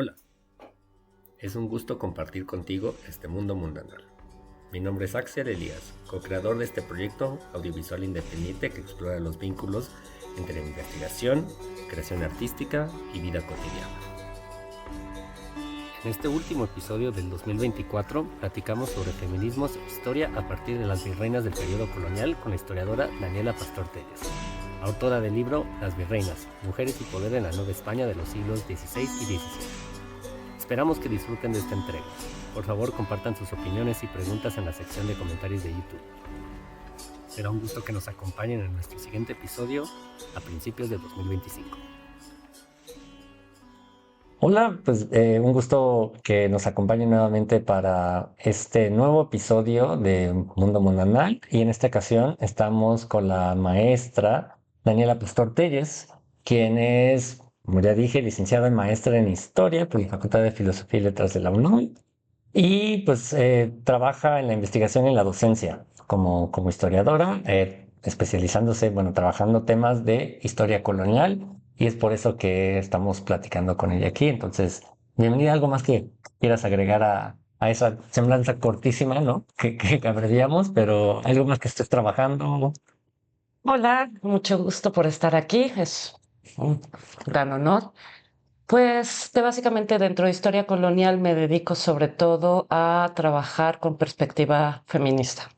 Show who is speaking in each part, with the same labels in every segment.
Speaker 1: Hola, es un gusto compartir contigo este mundo mundanal. Mi nombre es Axel Elías, co-creador de este proyecto audiovisual independiente que explora los vínculos entre investigación, creación artística y vida cotidiana. En este último episodio del 2024 platicamos sobre feminismos e historia a partir de las virreinas del periodo colonial con la historiadora Daniela Pastor Telles, autora del libro Las Virreinas, Mujeres y Poder en la Nueva España de los siglos XVI y XVII. Esperamos que disfruten de esta entrega. Por favor, compartan sus opiniones y preguntas en la sección de comentarios de YouTube. Será un gusto que nos acompañen en nuestro siguiente episodio a principios de 2025.
Speaker 2: Hola, pues un gusto que nos acompañen nuevamente para este nuevo episodio de Mundo Mundanal. Y en esta ocasión estamos con la maestra Daniela Pastor Telles, quien es, como ya dije, licenciada y maestra en Historia por la Facultad de Filosofía y Letras de la UNAM. Y pues trabaja en la investigación y en la docencia como historiadora, especializándose, bueno, trabajando temas de historia colonial, y es por eso que estamos platicando con ella aquí. Entonces, bienvenida. ¿Algo más que quieras agregar a esa semblanza cortísima, ¿no? Que abreviamos, pero algo más que estés trabajando?
Speaker 3: Hola, mucho gusto por estar aquí. Es un gran honor. Pues básicamente dentro de historia colonial me dedico sobre todo a trabajar con perspectiva feminista.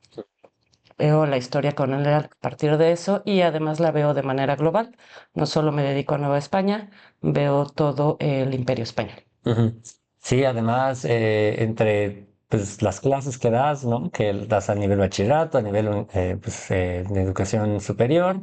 Speaker 3: Veo la historia colonial a partir de eso y además la veo de manera global. No solo me dedico a Nueva España, veo todo el Imperio Español.
Speaker 2: Ujú. Sí, además, entre pues, las clases que das, ¿no? Que das a nivel bachillerato, a nivel de educación superior,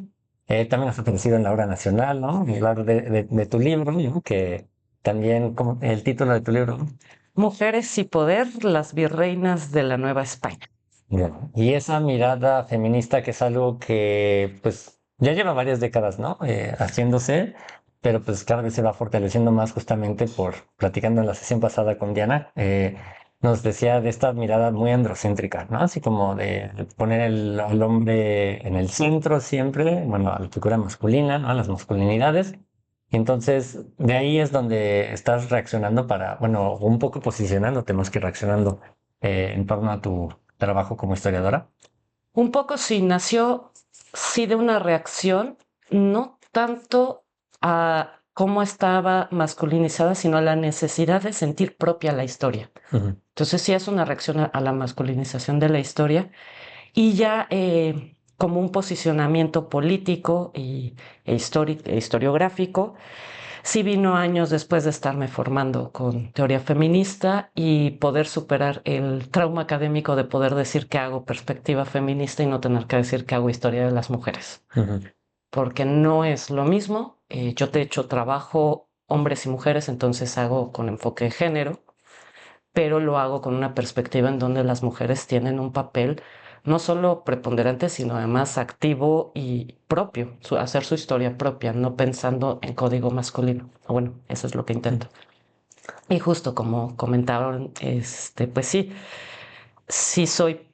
Speaker 2: también has aparecido en la obra nacional, ¿no? Hablar de tu libro, ¿no? Que también, como el título de tu libro, ¿no?
Speaker 3: Mujeres y poder, las virreinas de la Nueva España.
Speaker 2: Bien. Y esa mirada feminista, que es algo que pues ya lleva varias décadas, ¿no? Haciéndose, pero pues cada vez se va fortaleciendo más, justamente por platicando en la sesión pasada con Diana. Nos decía de esta mirada muy androcéntrica, ¿no? Así como de poner al hombre en el centro siempre, bueno, a la figura masculina, ¿no? A las masculinidades. Y entonces, de ahí es donde estás reaccionando para, bueno, un poco posicionándote más que reaccionando en torno a tu trabajo como historiadora.
Speaker 3: Un poco sí, nació sí de una reacción, no tanto a cómo estaba masculinizada, sino a la necesidad de sentir propia la historia.
Speaker 2: Ujú.
Speaker 3: Entonces sí es una reacción a la masculinización de la historia y ya como un posicionamiento político e historiográfico. Sí vino años después de estarme formando con teoría feminista y poder superar el trauma académico de poder decir que hago perspectiva feminista y no tener que decir que hago historia de las mujeres,
Speaker 2: Ujú.
Speaker 3: porque no es lo mismo. Yo de hecho trabajo hombres y mujeres, entonces hago con enfoque de género, pero lo hago con una perspectiva en donde las mujeres tienen un papel no solo preponderante, sino además activo y propio, hacer su historia propia, no pensando en código masculino. Bueno, eso es lo que intento. Y justo como comentaron, pues sí, sí soy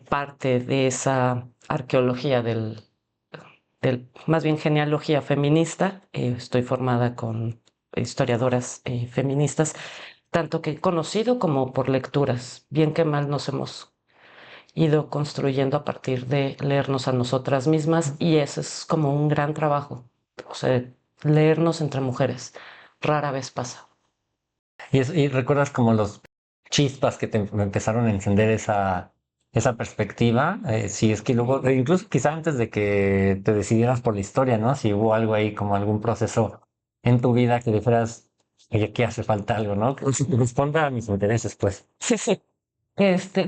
Speaker 3: parte de esa arqueología más bien genealogía feminista. Estoy formada con historiadoras feministas, tanto que he conocido como por lecturas. Bien que mal nos hemos ido construyendo a partir de leernos a nosotras mismas y eso es como un gran trabajo. O sea, leernos entre mujeres. Rara vez pasa.
Speaker 2: Y recuerdas como los chispas que te empezaron a encender esa perspectiva. Si es que luego, incluso quizá antes de que te decidieras por la historia, ¿no? Si hubo algo ahí, como algún proceso en tu vida que dijeras, oye, aquí hace falta algo, ¿no? Que responda a mis intereses, pues.
Speaker 3: Sí, sí.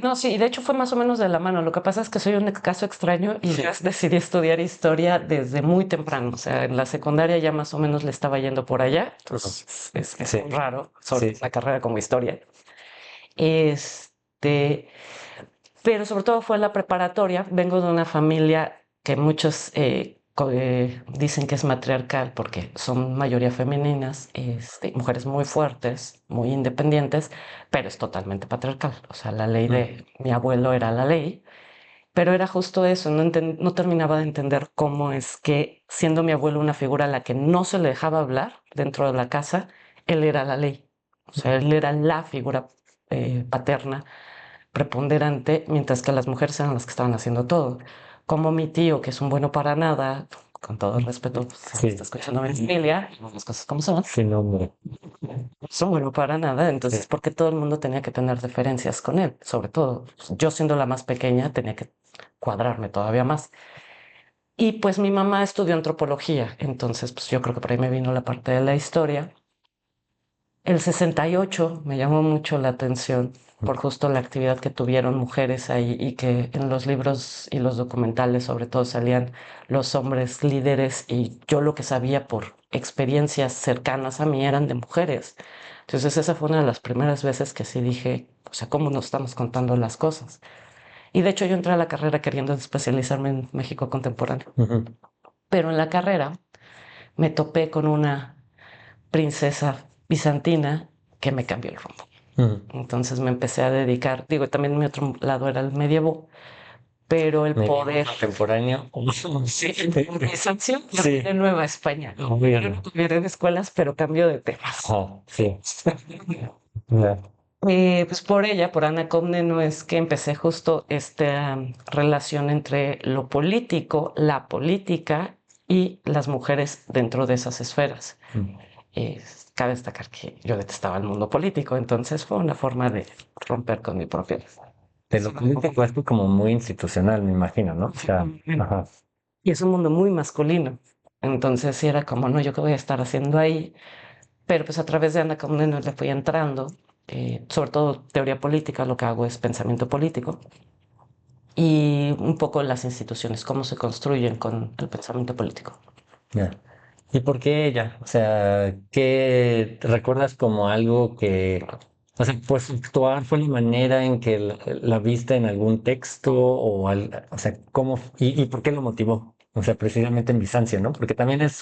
Speaker 3: No, sí, de hecho fue más o menos de la mano. Lo que pasa es que soy un caso extraño y yo decidí estudiar historia desde muy temprano. O sea, en la secundaria ya más o menos le estaba yendo por allá. Entonces es
Speaker 2: Sí,
Speaker 3: muy raro, sobre
Speaker 2: sí.
Speaker 3: la carrera como historia. Este, pero sobre todo fue en la preparatoria. Vengo de una familia que muchos dicen que es matriarcal porque son mayoría femeninas, mujeres muy fuertes, muy independientes, pero es totalmente patriarcal. O sea, la ley
Speaker 2: Mm.
Speaker 3: de mi abuelo era la ley, pero era justo eso. No terminaba de entender cómo es que, siendo mi abuelo una figura a la que no se le dejaba hablar dentro de la casa, él era la ley. O sea, él era la figura paterna preponderante, mientras que las mujeres eran las que estaban haciendo todo. Como mi tío, que es un bueno para nada, con todo el respeto, pues, si
Speaker 2: Sí.
Speaker 3: está escuchando a mi familia, las cosas como son,
Speaker 2: Sin hombre.
Speaker 3: son bueno para nada, entonces,
Speaker 2: Sí.
Speaker 3: porque todo el mundo tenía que tener deferencias con él, sobre todo yo siendo la más pequeña, tenía que cuadrarme todavía más. Y pues mi mamá estudió antropología, entonces pues yo creo que por ahí me vino la parte de la historia. El 68 me llamó mucho la atención por justo la actividad que tuvieron mujeres ahí y que en los libros y los documentales sobre todo salían los hombres líderes y yo lo que sabía por experiencias cercanas a mí eran de mujeres. Entonces esa fue una de las primeras veces que sí dije, o sea, ¿cómo nos estamos contando las cosas? Y de hecho yo entré a la carrera queriendo especializarme en México contemporáneo,
Speaker 2: Ujú.
Speaker 3: pero en la carrera me topé con una princesa bizantina que me cambió el rumbo.
Speaker 2: Ujú.
Speaker 3: Entonces me empecé a dedicar, digo, también mi otro lado era el medievo, pero el
Speaker 2: Medievo
Speaker 3: poder,
Speaker 2: contemporáneo.
Speaker 3: sí, el poder bizancio, yo
Speaker 2: Sí.
Speaker 3: de Nueva España. Yo
Speaker 2: Obvio.
Speaker 3: no tuviera en escuelas, pero cambio de temas.
Speaker 2: Sí. Ya.
Speaker 3: Pues por ella, por Ana Comneno, es que empecé justo esta relación entre lo político, la política y las mujeres dentro de esas esferas.
Speaker 2: Mm.
Speaker 3: Cabe destacar que yo detestaba el mundo político, entonces fue una forma de romper con mi propia.
Speaker 2: De lo político es como muy institucional, me imagino, ¿no? O sea, ajá.
Speaker 3: Y es un mundo muy masculino. Entonces sí era como, no, yo qué voy a estar haciendo ahí. Pero pues a través de Ana Comneno le fui entrando, sobre todo teoría política, lo que hago es pensamiento político y un poco las instituciones, cómo se construyen con el pensamiento político.
Speaker 2: Ya. ¿Y por qué ella? O sea, ¿qué recuerdas como algo que, o sea, pues actuar fue la manera en que la viste en algún texto o sea, cómo y por qué lo motivó? O sea, precisamente en Bizancio, ¿no? Porque también es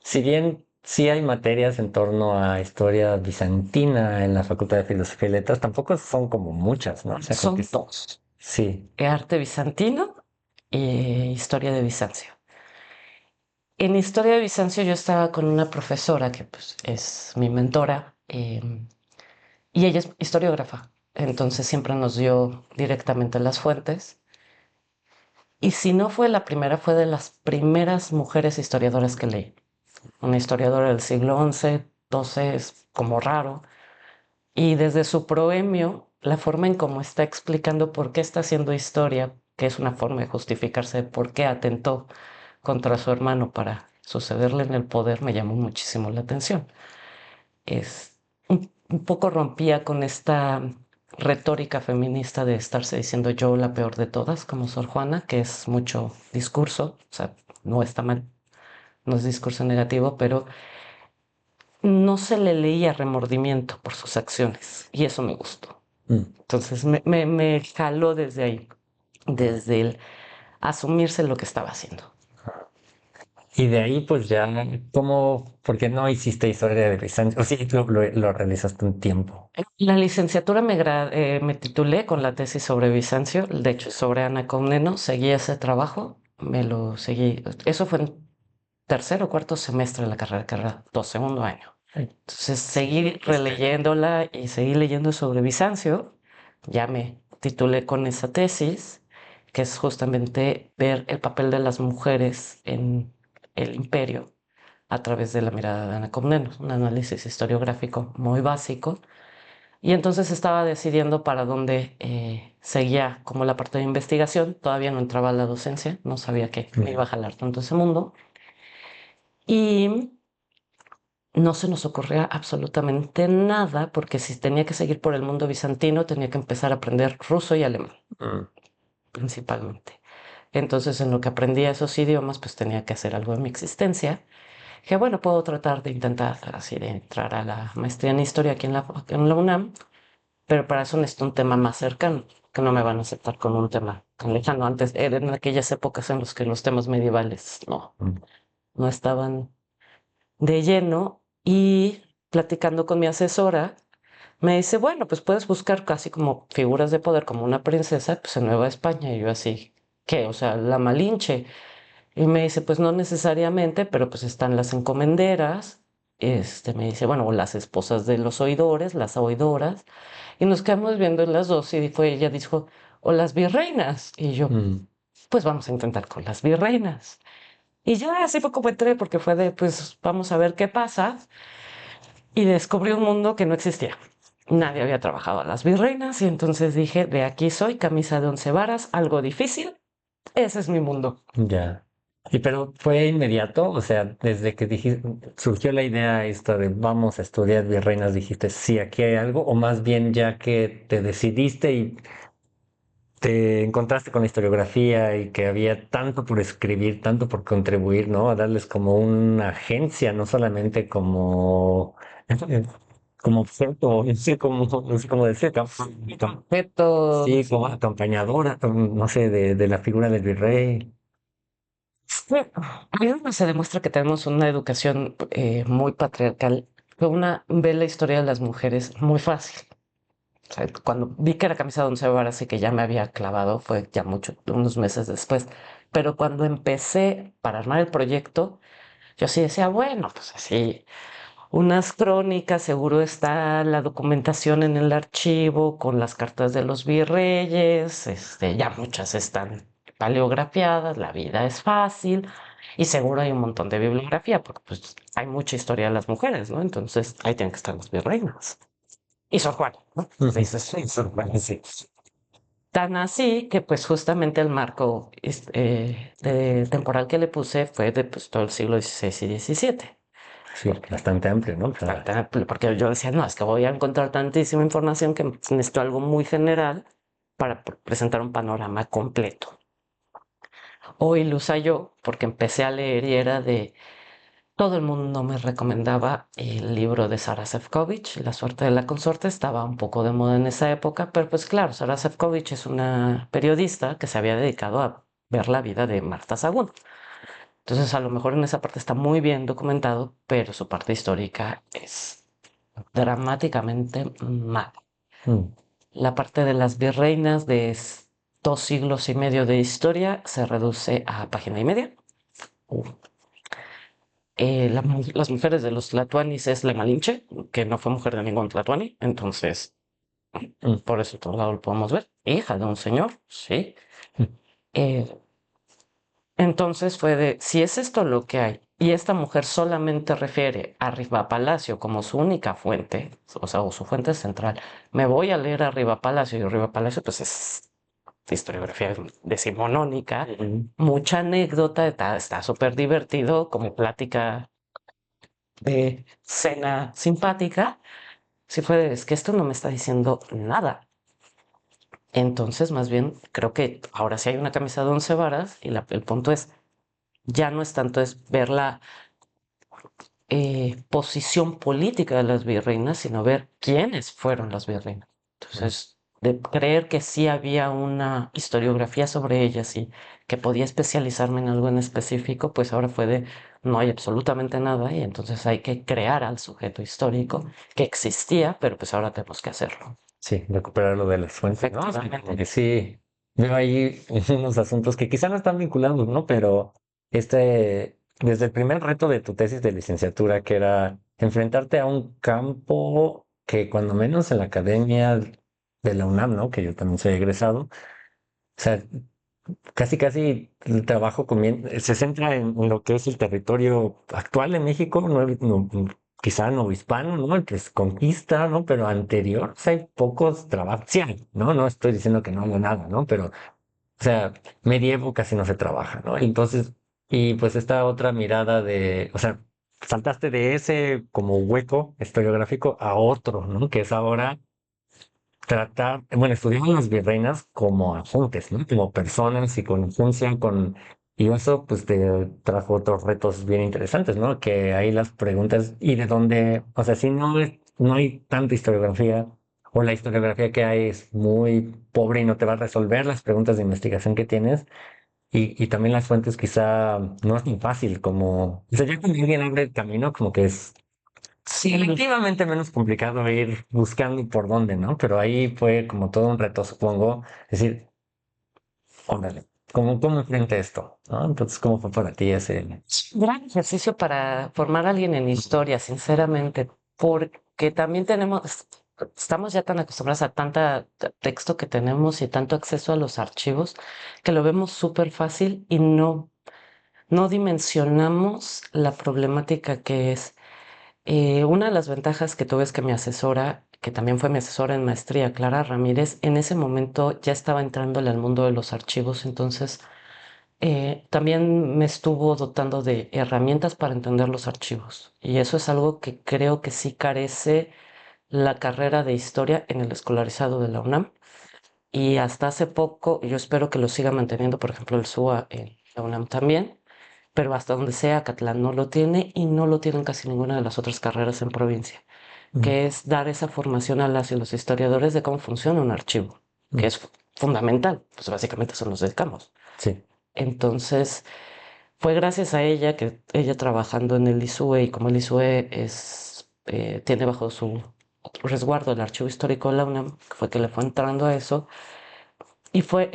Speaker 2: si bien sí hay materias en torno a historia bizantina en la Facultad de Filosofía y Letras, tampoco son como muchas, ¿no? O sea, como
Speaker 3: Son
Speaker 2: que
Speaker 3: dos,
Speaker 2: sí.
Speaker 3: arte bizantino e historia de Bizancio. En historia de Bizancio yo estaba con una profesora que pues, es mi mentora y ella es historiógrafa, entonces siempre nos dio directamente las fuentes. Y si no fue la primera, fue de las primeras mujeres historiadoras que leí. Una historiadora del siglo XI, XII, es como raro. Y desde su proemio, la forma en cómo está explicando por qué está haciendo historia, que es una forma de justificarse de por qué atentó contra su hermano para sucederle en el poder, me llamó muchísimo la atención. Es un poco rompía con esta retórica feminista de estarse diciendo yo la peor de todas, como Sor Juana, que es mucho discurso, o sea, no está mal, no es discurso negativo, pero no se le leía remordimiento por sus acciones y eso me gustó.
Speaker 2: Mm.
Speaker 3: Entonces me jaló desde ahí, desde el asumirse lo que estaba haciendo.
Speaker 2: Y de ahí, pues ya, ¿cómo, por qué no hiciste historia de Bizancio? O sí, lo realizaste un tiempo.
Speaker 3: La licenciatura me titulé con la tesis sobre Bizancio, de hecho sobre Ana Comneno, seguí ese trabajo, me lo seguí, eso fue en tercer o cuarto semestre de la carrera, que era segundo año. Entonces seguí releyéndola y seguí leyendo sobre Bizancio, ya me titulé con esa tesis, que es justamente ver el papel de las mujeres en el imperio a través de la mirada de Ana Comneno, un análisis historiográfico muy básico. Y entonces estaba decidiendo para dónde seguía como la parte de investigación. Todavía no entraba a la docencia, no sabía que me iba a jalar tanto ese mundo. Y no se nos ocurría absolutamente nada, porque si tenía que seguir por el mundo bizantino, tenía que empezar a aprender ruso y alemán,
Speaker 2: Mm.
Speaker 3: principalmente. Entonces, en lo que aprendía esos idiomas, pues tenía que hacer algo de mi existencia. Que bueno, puedo tratar de intentar así de entrar a la maestría en historia aquí en la UNAM, pero para eso necesito un tema más cercano, que no me van a aceptar con un tema tan lejano. Antes, era en aquellas épocas en las que los temas medievales
Speaker 2: Mm.
Speaker 3: no estaban de lleno y platicando con mi asesora, me dice, bueno, pues puedes buscar casi como figuras de poder, como una princesa, pues en Nueva España. Y yo así, ¿qué? O sea, la Malinche. Y me dice, pues no necesariamente, pero pues están las encomenderas, me dice, bueno, o las esposas de los oidores, las oidoras, y nos quedamos viendo en las dos y ella dijo, o las virreinas, y yo,
Speaker 2: Mm,
Speaker 3: pues vamos a intentar con las virreinas. Y ya así fue como entré, porque fue de, pues vamos a ver qué pasa, y descubrí un mundo que no existía. Nadie había trabajado a las virreinas, y entonces dije, de aquí soy, camisa de 11 varas, algo difícil, ese es mi mundo.
Speaker 2: ya. Y pero fue inmediato, o sea, desde que surgió la idea esta de vamos a estudiar virreinas, dijiste, sí, aquí hay algo, o más bien ya que te decidiste y te encontraste con la historiografía y que había tanto por escribir, tanto por contribuir, ¿no? A darles como una agencia, no solamente como, como objeto, no sé cómo decir, sí,
Speaker 3: Objetos.
Speaker 2: como acompañadora, no sé, de la figura del virrey.
Speaker 3: Ahí donde se demuestra que tenemos una educación muy patriarcal. Fue una, ver la historia de las mujeres muy fácil. O sea, cuando vi que era camisa de 11 varas y que ya me había clavado, fue ya mucho, unos meses después. Pero cuando empecé para armar el proyecto, yo sí decía, bueno, pues así, unas crónicas, seguro está la documentación en el archivo con las cartas de los virreyes, ya muchas están paleografiadas, la vida es fácil y seguro hay un montón de bibliografía porque pues hay mucha historia de las mujeres, ¿no? Entonces ahí tienen que estar las virreinas. Y Sor Juana, ¿no? Dices, sí, Sor Juana, sí. Tan así que pues justamente el marco temporal que le puse fue de pues, todo el siglo XVI y XVII.
Speaker 2: Sí, bastante amplio, ¿no?
Speaker 3: Bastante amplio, porque yo decía, no, es que voy a encontrar tantísima información que necesito algo muy general para presentar un panorama completo. Hoy lo usé yo porque empecé a leer y era de, todo el mundo me recomendaba el libro de Sara Sefcovic, La suerte de la consorte, estaba un poco de moda en esa época, pero pues claro, Sara Sefcovic es una periodista que se había dedicado a ver la vida de Marta Sagún. Entonces a lo mejor en esa parte está muy bien documentado, pero su parte histórica es dramáticamente mala.
Speaker 2: Mm,
Speaker 3: La parte de las virreinas de 2 siglos y medio de historia se reduce a página y media. Uh. Las mujeres de los Tlatuanis es la Malinche, que no fue mujer de ningún Tlatuani, entonces
Speaker 2: mm,
Speaker 3: por eso en todo lado lo podemos ver. Hija de un señor, sí.
Speaker 2: mm,
Speaker 3: Eh, entonces fue de, si es esto lo que hay, y esta mujer solamente refiere a Riva Palacio como su única fuente, o sea, o su fuente central, me voy a leer a Riva Palacio, y Riva Palacio pues es historiografía decimonónica,
Speaker 2: mm.
Speaker 3: mucha anécdota, está súper divertido como plática de cena simpática. Si fue, es que esto no me está diciendo nada. Entonces, más bien, creo que ahora sí hay una camisa de 11 varas y el punto es, ya no es tanto es ver la posición política de las virreinas, sino ver quiénes fueron las virreinas. Entonces, de creer que sí había una historiografía sobre ellas y que podía especializarme en algo en específico, pues ahora fue de no hay absolutamente nada y entonces hay que crear al sujeto histórico que existía, pero pues ahora tenemos que hacerlo.
Speaker 2: Sí, recuperar lo de las fuentes, ¿no? Sí,
Speaker 3: Efectivamente.
Speaker 2: como que sí, veo ahí unos asuntos que quizá no están vinculados, ¿no? Pero desde el primer reto de tu tesis de licenciatura, que era enfrentarte a un campo que cuando menos en la academia de la UNAM, ¿no? Que yo también soy egresado, o sea, casi el trabajo se centra en lo que es el territorio actual de México, quizá novohispano, ¿no? El que se conquista, ¿no? Pero anterior, o sea, hay pocos trabajos, sí hay, ¿no? No estoy diciendo que no haya nada, ¿no? Pero, o sea, medievo casi no se trabaja, ¿no? Entonces, y pues esta otra mirada o sea, saltaste de ese como hueco historiográfico a otro, ¿no? Que es ahora bueno, estudiamos las virreinas como agentes, ¿no? Como personas y con función, y eso pues te trajo otros retos bien interesantes, ¿no? Que ahí las preguntas, y de dónde, o sea, si no hay tanta historiografía, o la historiografía que hay es muy pobre y no te va a resolver las preguntas de investigación que tienes, y también las fuentes quizá no es tan fácil como, o sea, ya cuando alguien abre el camino, como que es
Speaker 3: Sí,
Speaker 2: relativamente menos complicado ir buscando por dónde, ¿no? Pero ahí fue como todo un reto, supongo. Es decir, órale. cómo enfrenta esto, ¿no? Entonces, ¿cómo fue para ti ese?
Speaker 3: Gran ejercicio para formar a alguien en historia, sinceramente, porque también estamos ya tan acostumbrados a tanta texto que tenemos y tanto acceso a los archivos que lo vemos súper fácil y no dimensionamos la problemática que es. Una de las ventajas que tuve es que mi asesora, que también fue mi asesora en maestría, Clara Ramírez, en ese momento ya estaba entrándole al mundo de los archivos, entonces también me estuvo dotando de herramientas para entender los archivos. Y eso es algo que creo que sí carece la carrera de historia en el escolarizado de la UNAM. Y hasta hace poco, yo espero que lo siga manteniendo, por ejemplo, el SUA en la UNAM también, pero hasta donde sea, Catlán no lo tiene y no lo tienen casi ninguna de las otras carreras en provincia,
Speaker 2: Mm,
Speaker 3: que es dar esa formación a las y los historiadores de cómo funciona un archivo, que
Speaker 2: mm,
Speaker 3: es fundamental, pues básicamente eso nos dedicamos.
Speaker 2: sí.
Speaker 3: Entonces, fue gracias a ella que ella trabajando en el ISUE y como el ISUE tiene bajo su resguardo el archivo histórico de la UNAM, que fue que le fue entrando a eso, y fue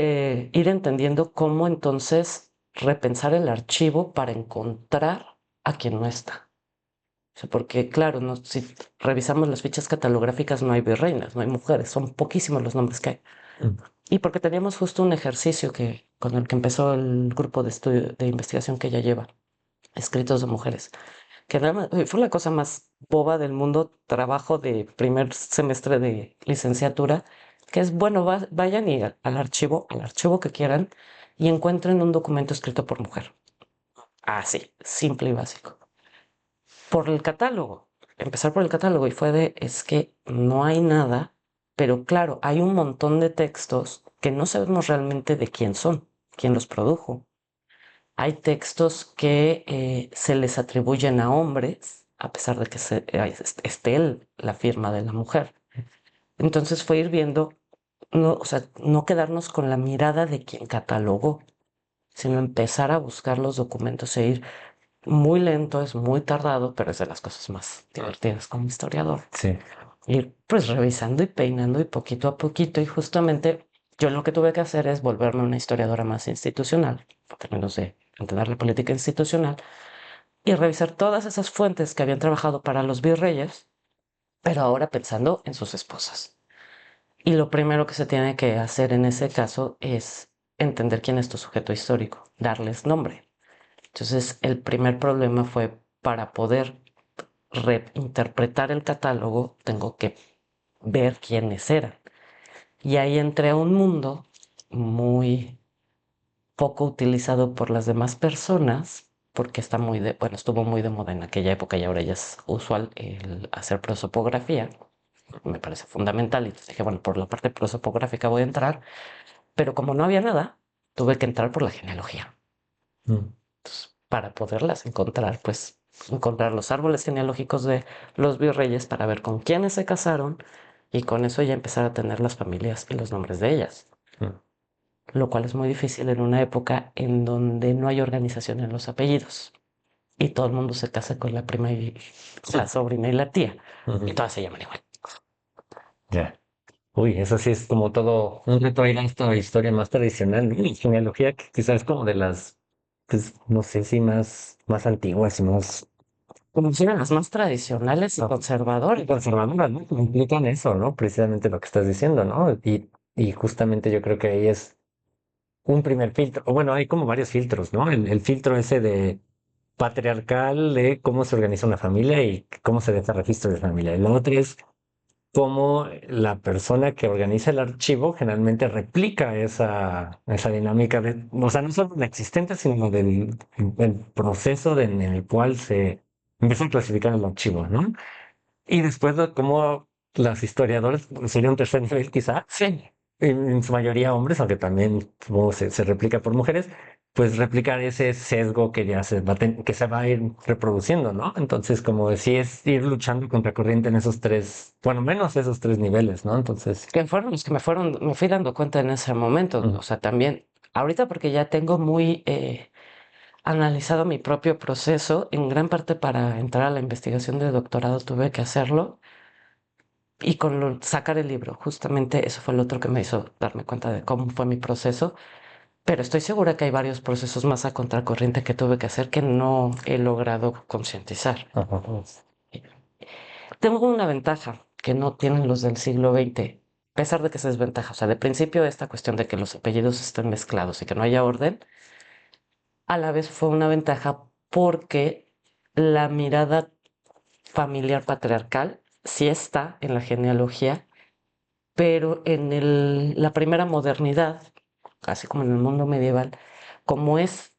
Speaker 3: ir entendiendo cómo entonces repensar el archivo para encontrar a quien no está. O sea, porque claro, si revisamos las fichas catalográficas no hay virreinas, no hay mujeres, son poquísimos los nombres que hay.
Speaker 2: Mm,
Speaker 3: Y porque teníamos justo un ejercicio con el que empezó el grupo de estudio de investigación que ella lleva, escritos de mujeres, que fue la cosa más boba del mundo, trabajo de primer semestre de licenciatura, que es, bueno, vayan y al archivo que quieran y encuentren un documento escrito por mujer. Así, simple y básico. Por el catálogo, empezar por el catálogo y es que no hay nada, pero claro, hay un montón de textos que no sabemos realmente de quién son, quién los produjo. Hay textos que se les atribuyen a hombres, a pesar de que esté la firma de la mujer. Entonces fue ir viendo, no, o sea, no quedarnos con la mirada de quien catalogó, sino empezar a buscar los documentos e ir muy lento, es muy tardado, pero es de las cosas más divertidas como historiador.
Speaker 2: sí.
Speaker 3: Ir pues revisando y peinando y poquito a poquito. Y justamente yo lo que tuve que hacer es volverme una historiadora más institucional, en términos de entender la política institucional, y revisar todas esas fuentes que habían trabajado para los virreyes, pero ahora pensando en sus esposas. Y lo primero que se tiene que hacer en ese caso es entender quién es tu sujeto histórico, darles nombre. Entonces, el primer problema fue para poder reinterpretar el catálogo, tengo que ver quiénes eran. Y ahí entré a un mundo muy poco utilizado por las demás personas, porque bueno, estuvo muy de moda en aquella época y ahora ya es usual el hacer prosopografía. Me parece fundamental y entonces dije, bueno, por la parte prosopográfica voy a entrar, pero como no había nada, tuve que entrar por la genealogía.
Speaker 2: Mm,
Speaker 3: Para poderlas encontrar, pues encontrar los árboles genealógicos de los virreyes para ver con quiénes se casaron y con eso ya empezar a tener las familias y los nombres de ellas,
Speaker 2: mm,
Speaker 3: lo cual es muy difícil en una época en donde no hay organización en los apellidos y todo el mundo se casa con la prima y la sobrina y la tía y
Speaker 2: ujú,
Speaker 3: todas se llaman igual.
Speaker 2: ya. Uy, eso sí es como todo un reto ir a esta historia más tradicional, ¿no? Y genealogía que quizás es como de las, pues, no sé si más antiguas y más
Speaker 3: Como si eran las más tradicionales y
Speaker 2: ah,
Speaker 3: conservadoras.
Speaker 2: conservadoras, ¿no? Que implican eso, ¿no? Precisamente lo que estás diciendo, ¿no? Y justamente yo creo que ahí es un primer filtro, o bueno, hay como varios filtros, ¿no? El filtro ese de patriarcal de cómo se organiza una familia y cómo se deja registro de familia. El otro es cómo la persona que organiza el archivo generalmente replica esa dinámica de, o sea, no solo la existente, sino del el proceso en el cual se empieza a clasificar el archivo, ¿no? Y después de cómo las historiadoras, pues, sería un tercer nivel quizá,
Speaker 3: Sí,
Speaker 2: en su mayoría hombres, aunque también supongo se replica por mujeres, pues replicar ese sesgo que ya que se va a ir reproduciendo, ¿no? Entonces, como decía, es ir luchando contra corriente en esos tres, bueno, menos esos tres niveles, ¿no? Entonces,
Speaker 3: que fueron los que me fui dando cuenta en ese momento,
Speaker 2: mm,
Speaker 3: o sea, también, ahorita porque ya tengo muy analizado mi propio proceso, en gran parte para entrar a la investigación de doctorado tuve que hacerlo y sacar el libro, justamente eso fue lo otro que me hizo darme cuenta de cómo fue mi proceso. pero estoy segura que hay varios procesos más a contracorriente que tuve que hacer que no he logrado concientizar.
Speaker 2: Ajá.
Speaker 3: Tengo una ventaja que no tienen los del siglo XX, a pesar de que es desventaja. O sea, de principio esta cuestión de que los apellidos estén mezclados y que no haya orden, a la vez fue una ventaja porque la mirada familiar patriarcal sí está en la genealogía, pero en la primera modernidad, casi como en el mundo medieval, como es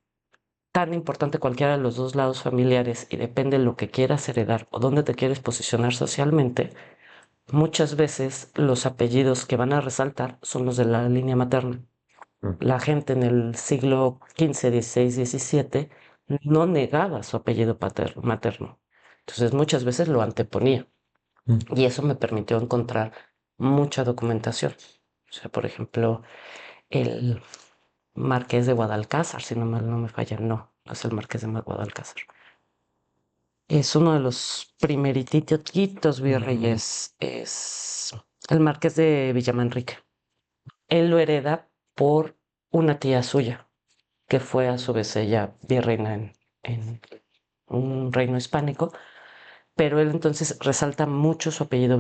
Speaker 3: tan importante cualquiera de los dos lados familiares y depende de lo que quieras heredar o dónde te quieres posicionar socialmente, muchas veces los apellidos que van a resaltar son los de la línea materna.
Speaker 2: Mm.
Speaker 3: La gente en el siglo XV, XVI, XVII no negaba su apellido materno. Entonces muchas veces lo anteponía
Speaker 2: Mm.
Speaker 3: y eso me permitió encontrar mucha documentación. O sea, por ejemplo, el Marqués de Guadalcázar, si no me falla, no es el Marqués de Guadalcázar. Es uno de los primerititos virreyes, es el Marqués de Villamanrique. Él lo hereda por una tía suya, que fue a su vez ella virreina en un reino hispánico, pero él entonces resalta mucho su apellido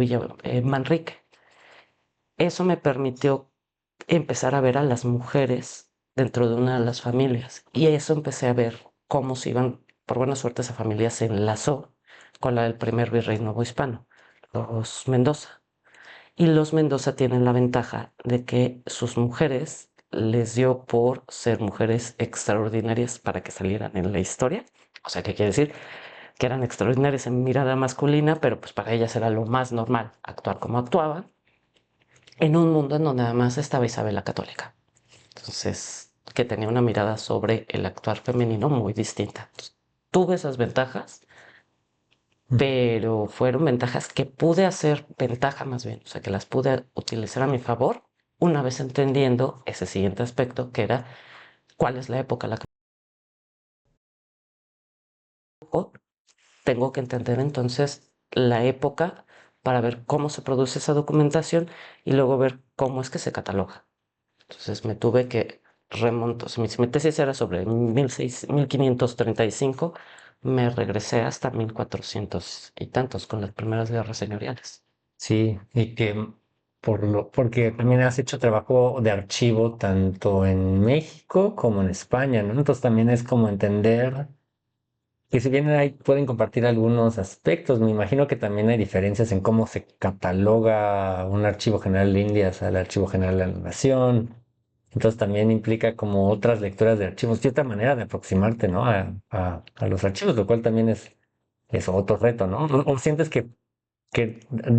Speaker 3: Manrique. Eso me permitió empezar a ver a las mujeres dentro de una de las familias y eso empecé a ver cómo se iban, por buena suerte esa familia se enlazó con la del primer virrey novohispano, los Mendoza. Y los Mendoza tienen la ventaja de que sus mujeres les dio por ser mujeres extraordinarias para que salieran en la historia. O sea, ¿qué quiere decir? Que eran extraordinarias en mirada masculina, pero pues para ellas era lo más normal actuar como actuaban, en un mundo en donde además estaba Isabel la Católica. Entonces, que tenía una mirada sobre el actuar femenino muy distinta. Entonces, tuve esas ventajas, pero fueron ventajas que pude hacer, ventaja más bien, o sea, que las pude utilizar a mi favor una vez entendiendo ese siguiente aspecto, que era cuál es la época a la que tengo que entender entonces la época para ver cómo se produce esa documentación y luego ver cómo es que se cataloga. Entonces me tuve que remontar, mi tesis era sobre 1535, me regresé hasta 1400 y tantos con las primeras guerras señoriales.
Speaker 2: Sí, y que porque también has hecho trabajo de archivo tanto en México como en España, ¿no? Entonces también es como entender que si bien ahí pueden compartir algunos aspectos, me imagino que también hay diferencias en cómo se cataloga un archivo general de Indias al archivo general de la Nación. Entonces también implica como otras lecturas de archivos, cierta manera de aproximarte, ¿no? A los archivos, lo cual también es otro reto, ¿no? O sientes que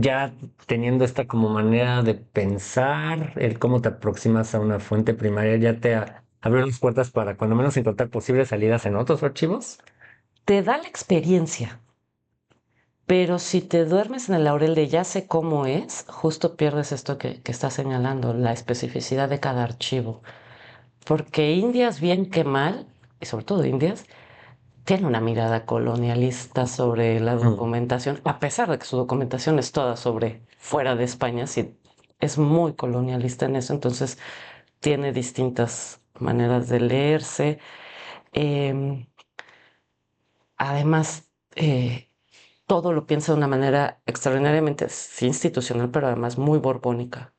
Speaker 2: ya teniendo esta como manera de pensar, el cómo te aproximas a una fuente primaria, ya te abrió las puertas para cuando menos encontrar posibles salidas en otros archivos.
Speaker 3: Te da la experiencia, pero si te duermes en el laurel de ya sé cómo es, justo pierdes esto que estás señalando, la especificidad de cada archivo. Porque Indias, bien que mal, y sobre todo Indias, tiene una mirada colonialista sobre la
Speaker 2: Mm.
Speaker 3: documentación, a pesar de que su documentación es toda sobre fuera de España, sí, es muy colonialista en eso, entonces tiene distintas maneras de leerse. Em, Además, todo lo piensa de una manera extraordinariamente sí, institucional, pero además muy borbónica.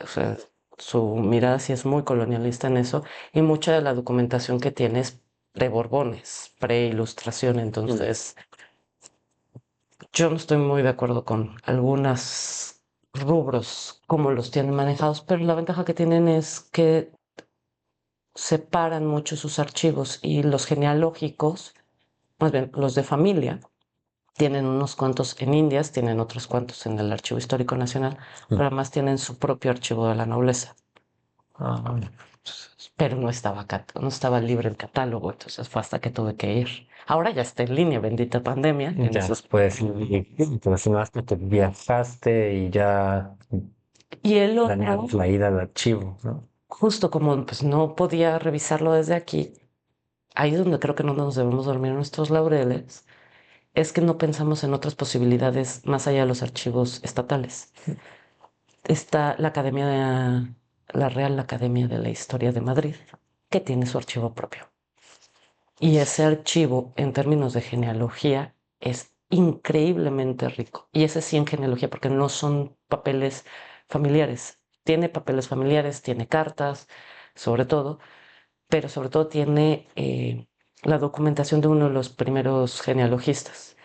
Speaker 3: O sea, su mirada sí es muy colonialista en eso y mucha de la documentación que tiene es pre-Borbones, pre-Ilustración. Entonces, yo no estoy muy de acuerdo con algunos rubros como los tienen manejados, pero la ventaja que tienen es que separan mucho sus archivos y los genealógicos, más bien los de familia, tienen unos cuantos en Indias, tienen otros cuantos en el Archivo Histórico Nacional,
Speaker 2: Mm.
Speaker 3: pero además tienen su propio archivo de la nobleza.
Speaker 2: Ah,
Speaker 3: Pero no estaba libre el catálogo, entonces fue hasta que tuve que ir. Ahora ya está en línea, bendita pandemia, en
Speaker 2: ya,
Speaker 3: esos.
Speaker 2: pues, mencionaste que viajaste y ya
Speaker 3: Y el otro,
Speaker 2: planeabas la ida al archivo, ¿no?
Speaker 3: justo como pues no podía revisarlo desde aquí, ahí es donde creo que no nos debemos dormir en nuestros laureles, es que no pensamos en otras posibilidades más allá de los archivos estatales. Está la Academia la Real Academia de la Historia de Madrid, que tiene su archivo propio. Y ese archivo, en términos de genealogía, es increíblemente rico. Y ese sí en genealogía, porque no son papeles familiares. Tiene papeles familiares, tiene cartas, sobre todo, pero sobre todo tiene la documentación de uno de los primeros genealogistas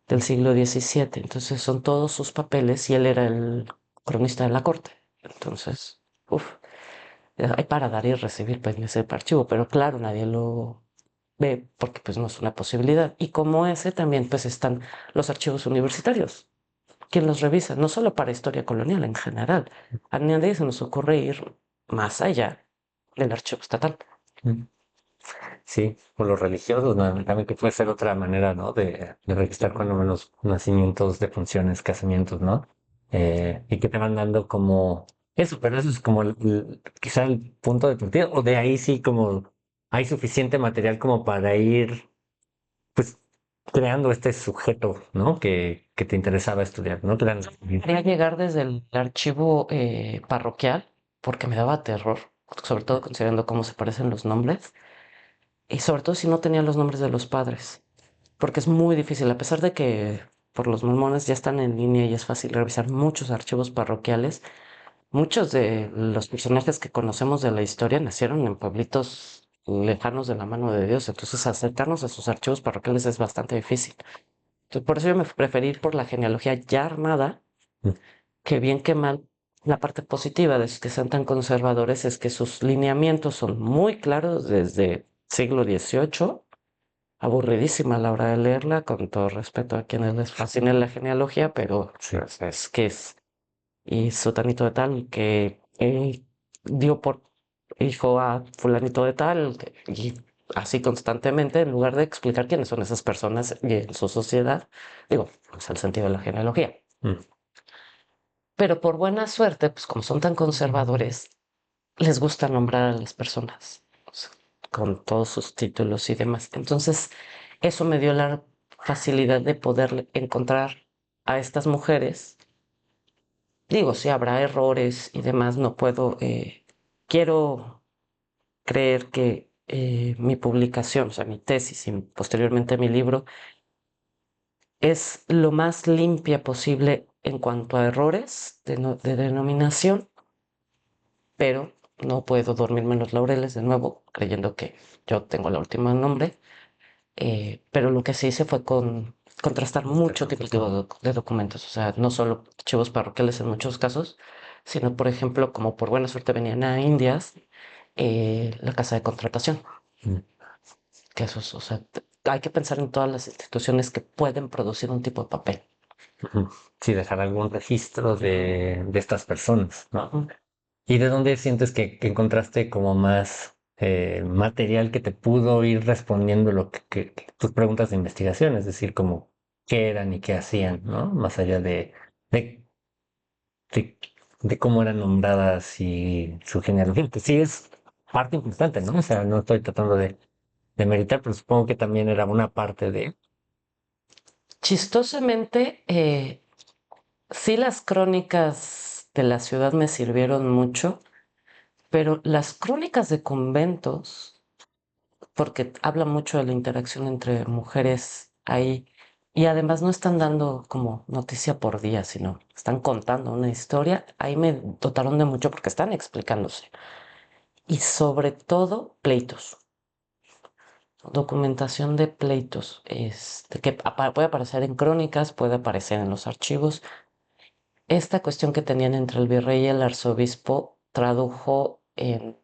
Speaker 3: del siglo XVII. Entonces son todos sus papeles y él era el cronista de la corte. Entonces, uff, hay para dar y recibir pues, en ese archivo, pero claro, nadie lo ve porque pues no es una posibilidad. Y como ese también pues están los archivos universitarios. ¿Quién los revisa? No solo para historia colonial en general. A nadie se nos ocurre ir más allá del archivo estatal.
Speaker 2: Sí, por los religiosos, ¿no? También que puede ser otra manera, ¿no? De registrar cuando menos nacimientos, defunciones, casamientos, ¿no? Y que te van dando como eso, pero eso es como quizá el punto de partida, o de ahí sí como hay suficiente material como para ir, pues, creando este sujeto, ¿no? Que te interesaba estudiar, ¿no?
Speaker 3: Quería llegar desde el archivo parroquial porque me daba terror, sobre todo considerando cómo se parecen los nombres y sobre todo si no tenía los nombres de los padres, porque es muy difícil, a pesar de que por los mormones ya están en línea y es fácil revisar muchos archivos parroquiales. Muchos de los personajes que conocemos de la historia nacieron en pueblitos lejanos de la mano de Dios, entonces acercarnos a sus archivos parroquiales es bastante difícil. Entonces, por eso yo me preferí ir por la genealogía ya armada, que bien que mal, la parte positiva de que sean tan conservadores es que sus lineamientos son muy claros desde siglo XVIII, aburridísima a la hora de leerla, con todo respeto a quienes les fascine la genealogía, pero
Speaker 2: Sí.
Speaker 3: es que es y sutanito de tal que dio por hijo a fulanito de tal y así constantemente en lugar de explicar quiénes son esas personas y en su sociedad, digo, pues el sentido de la genealogía.
Speaker 2: Mm.
Speaker 3: Pero por buena suerte, pues como son tan conservadores, les gusta nombrar a las personas o sea, con todos sus títulos y demás. Entonces, eso me dio la facilidad de poder encontrar a estas mujeres. Digo, sí habrá errores y demás, no puedo, quiero creer que mi publicación, o sea, mi tesis y posteriormente mi libro, es lo más limpia posible en cuanto a errores de denominación, pero no puedo dormirme en los laureles de nuevo, creyendo que yo tengo el último nombre, pero lo que se hice fue contrastar mucho tipo de documentos, o sea, no solo archivos parroquiales en muchos casos, sino, por ejemplo, como por buena suerte venían a Indias, la casa de contratación,
Speaker 2: Mm.
Speaker 3: que eso es, o sea, hay que pensar en todas las instituciones que pueden producir un tipo de papel.
Speaker 2: Ujú. Sí, dejar algún registro de estas personas, ¿no?
Speaker 3: Ujú.
Speaker 2: ¿Y de dónde sientes que encontraste como más material que te pudo ir respondiendo que tus preguntas de investigación? Es decir, como qué eran y qué hacían, ¿no? Más allá de, de, de cómo eran nombradas y su genealogía, que sí es parte importante, ¿no? O sea, no estoy tratando de meritar, pero supongo que también era una parte de...
Speaker 3: Chistosamente, sí las crónicas de la ciudad me sirvieron mucho, pero las crónicas de conventos, porque habla mucho de la interacción entre mujeres ahí, y además no están dando como noticia por día, sino están contando una historia, ahí me dotaron de mucho porque están explicándose. Y sobre todo pleitos, documentación de pleitos, que puede aparecer en crónicas, puede aparecer en los archivos. Esta cuestión que tenían entre el virrey y el arzobispo tradujo en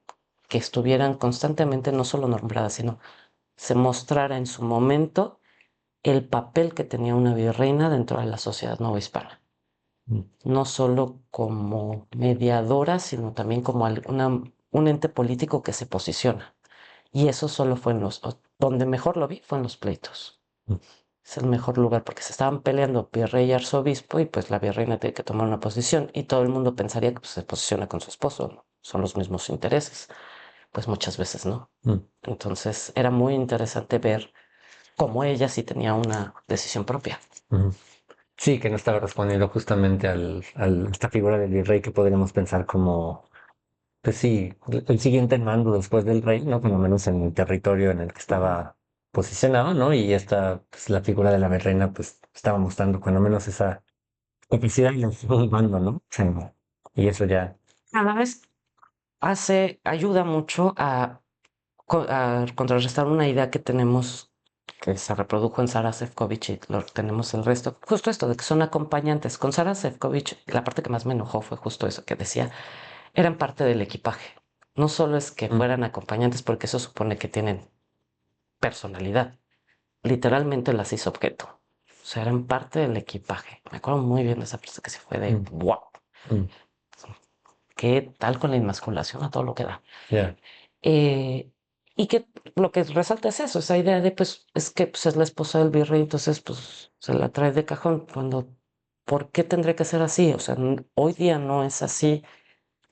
Speaker 3: que estuvieran constantemente no solo nombradas, sino se mostrara en su momento el papel que tenía una virreina dentro de la sociedad novohispana,
Speaker 2: Mm.
Speaker 3: no solo como mediadora, sino también como un ente político que se posiciona. Y eso solo fue donde mejor lo vi fue en los pleitos.
Speaker 2: Mm.
Speaker 3: Es el mejor lugar porque se estaban peleando virrey y arzobispo y pues la virreina tiene que tomar una posición y todo el mundo pensaría que pues, se posiciona con su esposo, ¿no? Son los mismos intereses. Pues muchas veces no.
Speaker 2: Mm.
Speaker 3: Entonces era muy interesante ver cómo ella sí tenía una decisión propia.
Speaker 2: Ujú. Sí, que no estaba respondiendo justamente esta figura del virrey que podríamos pensar como pues sí, el siguiente en mando después del rey, ¿no? Por lo menos en el territorio en el que estaba posicionado, ¿no? Y esta, pues la figura de la virreina, pues estaba mostrando cuando menos esa capacidad y un mando, ¿no? O sea, y eso ya.
Speaker 3: A la vez ayuda mucho a contrarrestar una idea que tenemos que se reprodujo en Sara Sefcovic y lo tenemos el resto. Justo esto de que son acompañantes. Con Sara Sefcovic, la parte que más me enojó fue justo eso que decía, eran parte del equipaje. No solo es que
Speaker 2: Mm,
Speaker 3: fueran acompañantes porque eso supone que tienen personalidad. Literalmente las hizo objeto. O sea, eran parte del equipaje. Me acuerdo muy bien de esa frase que se fue de
Speaker 2: mm,
Speaker 3: wow.
Speaker 2: mm,
Speaker 3: ¿Qué tal con la inmasculación a todo lo que da?
Speaker 2: ya.
Speaker 3: Eh, y que lo que resalta es eso, esa idea de, pues, es que pues, es la esposa del virrey, entonces, pues, se la trae de cajón, cuando, ¿por qué tendría que ser así? O sea, hoy día no es así,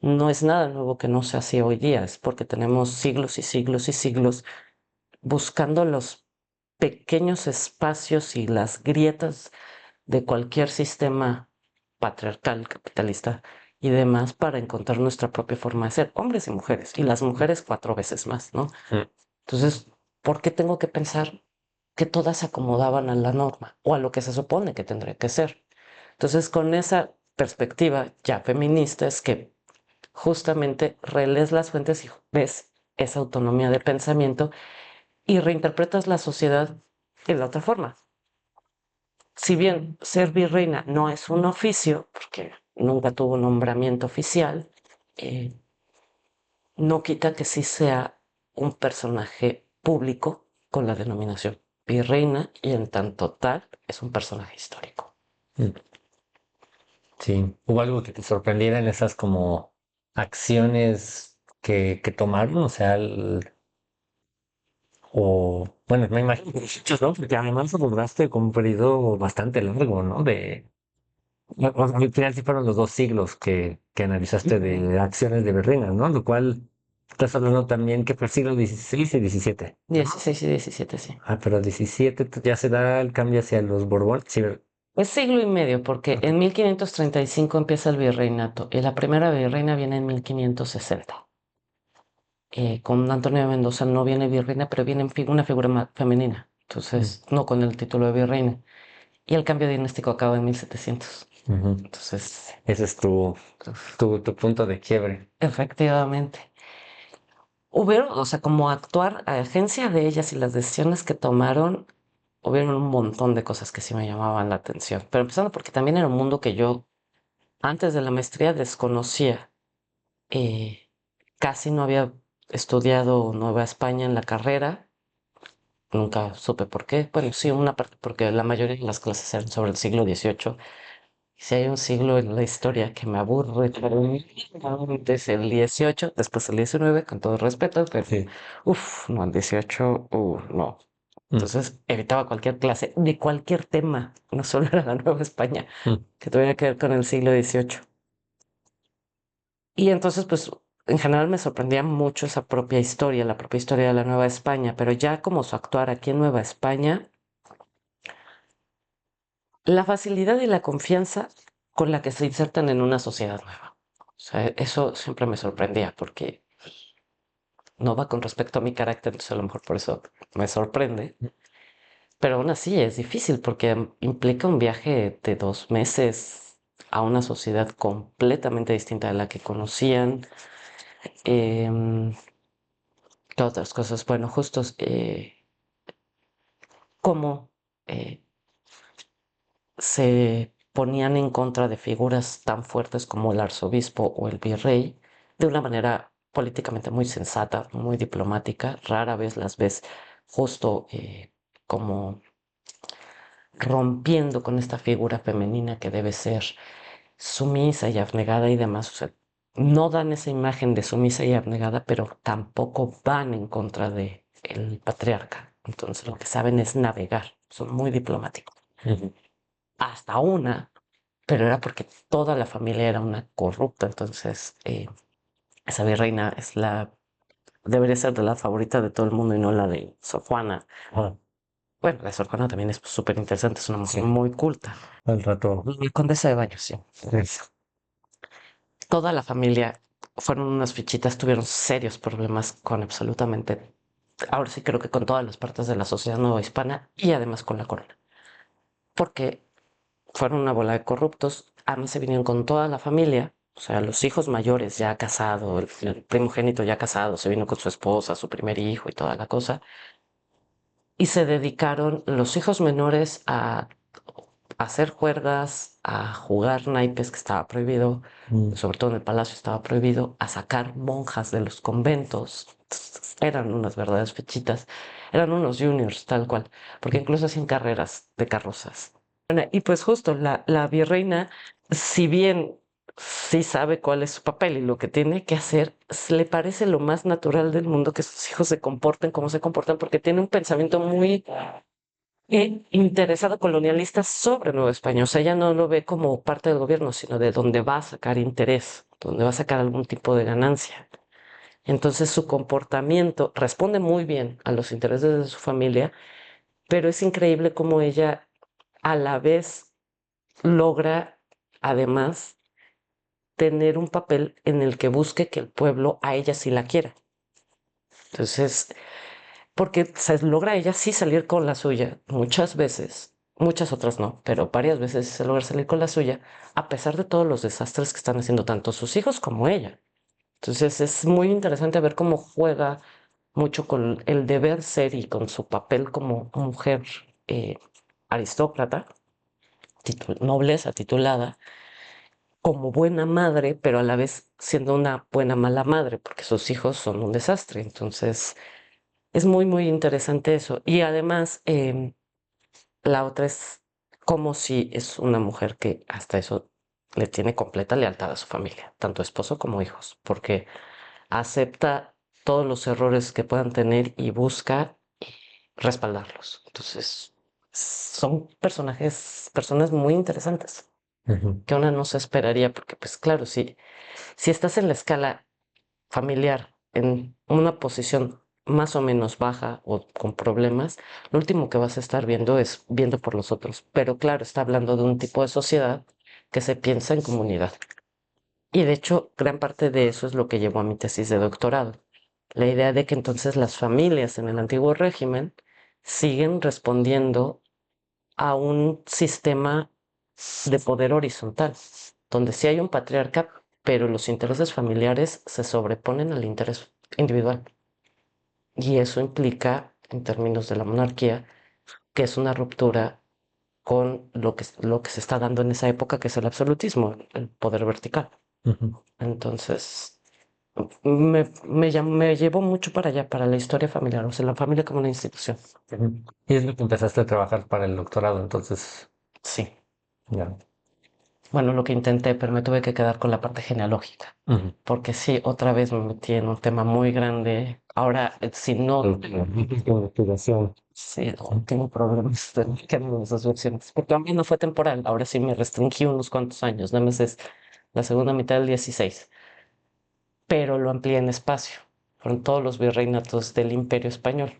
Speaker 3: no es nada nuevo que no sea así hoy día, es porque tenemos siglos y siglos y siglos buscando los pequeños espacios y las grietas de cualquier sistema patriarcal, capitalista y demás para encontrar nuestra propia forma de ser, hombres y mujeres, y las mujeres 4 veces más, ¿no?
Speaker 2: Mm,
Speaker 3: Entonces, ¿por qué tengo que pensar que todas se acomodaban a la norma o a lo que se supone que tendría que ser? Entonces, con esa perspectiva ya feminista es que justamente relees las fuentes y ves esa autonomía de pensamiento y reinterpretas la sociedad de la otra forma. Si bien ser virreina no es un oficio, porque nunca tuvo nombramiento oficial, eh, no quita que sí sea un personaje público con la denominación virreina y en tanto tal es un personaje histórico.
Speaker 2: mm. Sí, hubo algo que te sorprendiera en esas como acciones que tomaron, o sea, o bueno, me imagino que muchos, ¿no? Porque además lograste con un periodo bastante largo, ¿no? Al final sí fueron los 2 siglos que analizaste de acciones de Berlín, ¿no? Lo cual estás hablando también que fue el siglo XVI y XVII.
Speaker 3: 16 y 17, sí.
Speaker 2: Ah, pero 17 ya se da el cambio hacia los Borbón. Sí,
Speaker 3: Es siglo y medio, porque
Speaker 2: ok.
Speaker 3: en 1535 empieza el virreinato y la primera virreina viene en 1560. Con Antonio de Mendoza no viene virreina, pero viene una figura femenina.
Speaker 2: Mm,
Speaker 3: Entonces, no con el título de virreina. Y el cambio dinástico acaba en 1700.
Speaker 2: ujú.
Speaker 3: Entonces,
Speaker 2: Ese es tu punto de quiebre.
Speaker 3: efectivamente. Hubieron, o sea, como actuar a agencia de ellas y las decisiones que tomaron, hubieron un montón de cosas que sí me llamaban la atención. Pero empezando porque también era un mundo que yo antes de la maestría desconocía. Eh, Casi no había estudiado Nueva España en la carrera. Nunca supe por qué. Bueno, sí, una parte porque la mayoría de las clases eran sobre el siglo XVIII. Y si hay un siglo en la historia que me aburre, es el XVIII, después el XIX, con todo respeto, pero
Speaker 2: Sí.
Speaker 3: uff, no, el XVIII, no.
Speaker 2: Mm,
Speaker 3: Entonces evitaba cualquier clase de cualquier tema, no solo era la Nueva España,
Speaker 2: mm,
Speaker 3: que tuviera que ver con el siglo XVIII. Y entonces, pues, en general me sorprendía mucho esa propia historia, la propia historia de la Nueva España, pero ya como su actuar aquí en Nueva España, la facilidad y la confianza con la que se insertan en una sociedad nueva. O sea, eso siempre me sorprendía porque no va con respecto a mi carácter, entonces a lo mejor por eso me sorprende. Pero aún así es difícil porque implica un viaje de 2 meses a una sociedad completamente distinta de la que conocían. Em, ¿Qué otras cosas? Bueno, justo cómo eh, se ponían en contra de figuras tan fuertes como el arzobispo o el virrey de una manera políticamente muy sensata, muy diplomática. Rara vez las ves justo como rompiendo con esta figura femenina que debe ser sumisa y abnegada y demás. O sea, no dan esa imagen de sumisa y abnegada, pero tampoco van en contra de el patriarca. Entonces lo que saben es navegar, son muy diplomáticos.
Speaker 2: ujú.
Speaker 3: Hasta una, pero era porque toda la familia era una corrupta, entonces esa virreina debería ser de la favorita de todo el mundo y no la de Sor Juana.
Speaker 2: Ah,
Speaker 3: Bueno, la de Sor Juana también es súper interesante, es una mujer
Speaker 2: sí,
Speaker 3: muy culta.
Speaker 2: al rato.
Speaker 3: La condesa de Baños, sí.
Speaker 2: Es-
Speaker 3: Toda la familia fueron unas fichitas, tuvieron serios problemas con absolutamente, ahora sí creo que con todas las partes de la sociedad novohispana y además con la corona. Porque fueron una bola de corruptos, además se vinieron con toda la familia, o sea, los hijos mayores ya casados, el primogénito ya casado, se vino con su esposa, su primer hijo y toda la cosa, y se dedicaron los hijos menores a hacer juergas, a jugar naipes, que estaba prohibido, sobre todo en el palacio estaba prohibido, a sacar monjas de los conventos. Eran unas verdaderas fechitas, eran unos juniors tal cual, porque incluso hacían carreras de carrozas. Bueno, y pues justo la virreina, si bien sí sabe cuál es su papel y lo que tiene que hacer, le parece lo más natural del mundo que sus hijos se comporten como se comportan, porque tiene un pensamiento muy interesado colonialista sobre Nueva España. O sea, ella no lo ve como parte del gobierno, sino de donde va a sacar interés, donde va a sacar algún tipo de ganancia. Entonces su comportamiento responde muy bien a los intereses de su familia, pero es increíble cómo ella a la vez logra, además, tener un papel en el que busque que el pueblo a ella sí la quiera. Entonces, porque se logra ella sí salir con la suya muchas veces, muchas otras no, pero varias veces se logra salir con la suya, a pesar de todos los desastres que están haciendo tanto sus hijos como ella. Entonces es muy interesante ver cómo juega mucho con el deber ser y con su papel como mujer eh, aristócrata, nobleza titulada, como buena madre, pero a la vez siendo una buena mala madre, porque sus hijos son un desastre. Entonces es muy, muy interesante eso. Y además, la otra es como si es una mujer que hasta eso le tiene completa lealtad a su familia, tanto esposo como hijos, porque acepta todos los errores que puedan tener y busca respaldarlos. Entonces, son personas muy interesantes
Speaker 2: Ujú.
Speaker 3: que una no se esperaría, porque pues claro, si estás en la escala familiar en una posición más o menos baja o con problemas, lo último que vas a estar viendo es viendo por los otros. Pero claro, está hablando de un tipo de sociedad que se piensa en comunidad. Y de hecho, gran parte de eso es lo que llevó a mi tesis de doctorado. La idea de que entonces las familias en el antiguo régimen siguen respondiendo a un sistema de poder horizontal, donde sí hay un patriarca, pero los intereses familiares se sobreponen al interés individual. Y eso implica, en términos de la monarquía, que es una ruptura con lo que se está dando en esa época, que es el absolutismo, el poder vertical.
Speaker 2: Ujú.
Speaker 3: Entonces, me llevó mucho para allá, para la historia familiar, o sea, la familia como una institución.
Speaker 2: Ujú. Y es lo que empezaste a trabajar para el doctorado, entonces,
Speaker 3: Sí.
Speaker 2: ya.
Speaker 3: Bueno, lo que intenté, pero me tuve que quedar con la parte genealógica.
Speaker 2: Ujú.
Speaker 3: Porque sí, otra vez me metí en un tema muy grande. Ahora, si no,
Speaker 2: Investigación.
Speaker 3: sí, no tengo problemas de que esas versiones. Porque también no fue temporal. Ahora sí me restringí unos cuantos años. Nada más es la segunda mitad del 16. Pero lo amplié en espacio. Fueron todos los virreinatos del Imperio Español.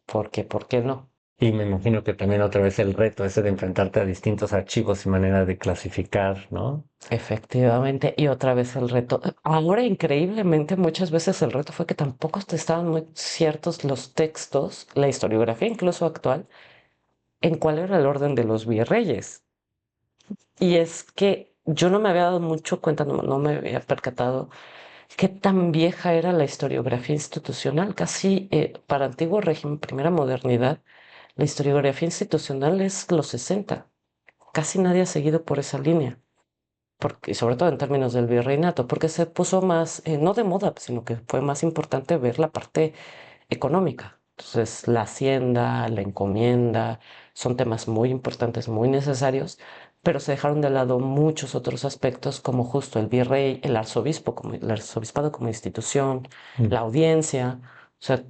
Speaker 3: Porque, ¿por qué no?
Speaker 2: Y me imagino que también otra vez el reto ese de enfrentarte a distintos archivos y manera de clasificar, ¿no?
Speaker 3: Efectivamente, y otra vez el reto. Ahora, increíblemente, muchas veces el reto fue que tampoco estaban muy ciertos los textos, la historiografía incluso actual, en cuál era el orden de los virreyes. Y es que yo no me había dado mucho cuenta, no me había percatado qué tan vieja era la historiografía institucional. Casi para antiguo régimen, primera modernidad, la historiografía institucional es los 60. Casi nadie ha seguido por esa línea. Porque, sobre todo en términos del virreinato, porque se puso más, no de moda, sino que fue más importante ver la parte económica. Entonces, la hacienda, la encomienda, son temas muy importantes, muy necesarios, pero se dejaron de lado muchos otros aspectos, como justo el virrey, el arzobispo, como el arzobispado como institución,
Speaker 2: Mm.
Speaker 3: la audiencia, o sea,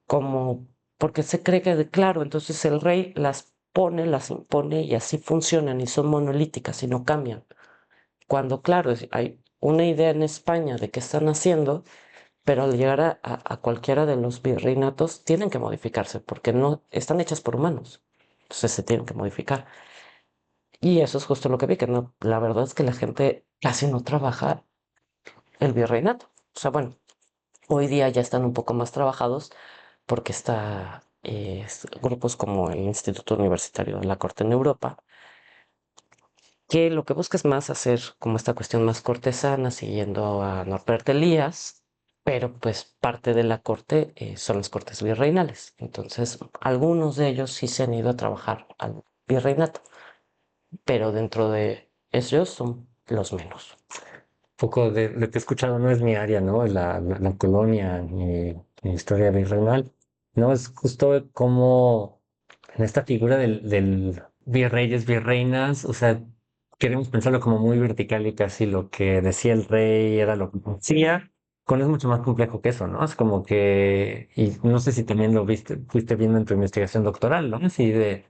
Speaker 3: como, porque se cree que, claro, entonces el rey las pone, las impone y así funcionan y son monolíticas y no cambian. Cuando, claro, hay una idea en España de qué están haciendo, pero al llegar a cualquiera de los virreinatos tienen que modificarse porque no están hechas por humanos. Entonces se tienen que modificar. Y eso es justo lo que vi, que no, la verdad es que la gente casi no trabaja el virreinato. O sea, bueno, hoy día ya están un poco más trabajados porque está grupos como el Instituto Universitario de la Corte en Europa, que lo que busca es más hacer como esta cuestión más cortesana, siguiendo a Norbert Elias, pero pues parte de la corte son las cortes virreinales. Entonces, algunos de ellos sí se han ido a trabajar al virreinato, pero dentro de ellos son los menos.
Speaker 2: Poco de lo que he escuchado no es mi área, ¿no? La colonia, mi historia virreinal. No, es justo como en esta figura del virreyes, virreinas, o sea, queremos pensarlo como muy vertical y casi lo que decía el rey era lo que decía, cuando es mucho más complejo que eso, ¿no? Es como que, y no sé si también lo viste, fuiste viendo en tu investigación doctoral, ¿no? Así de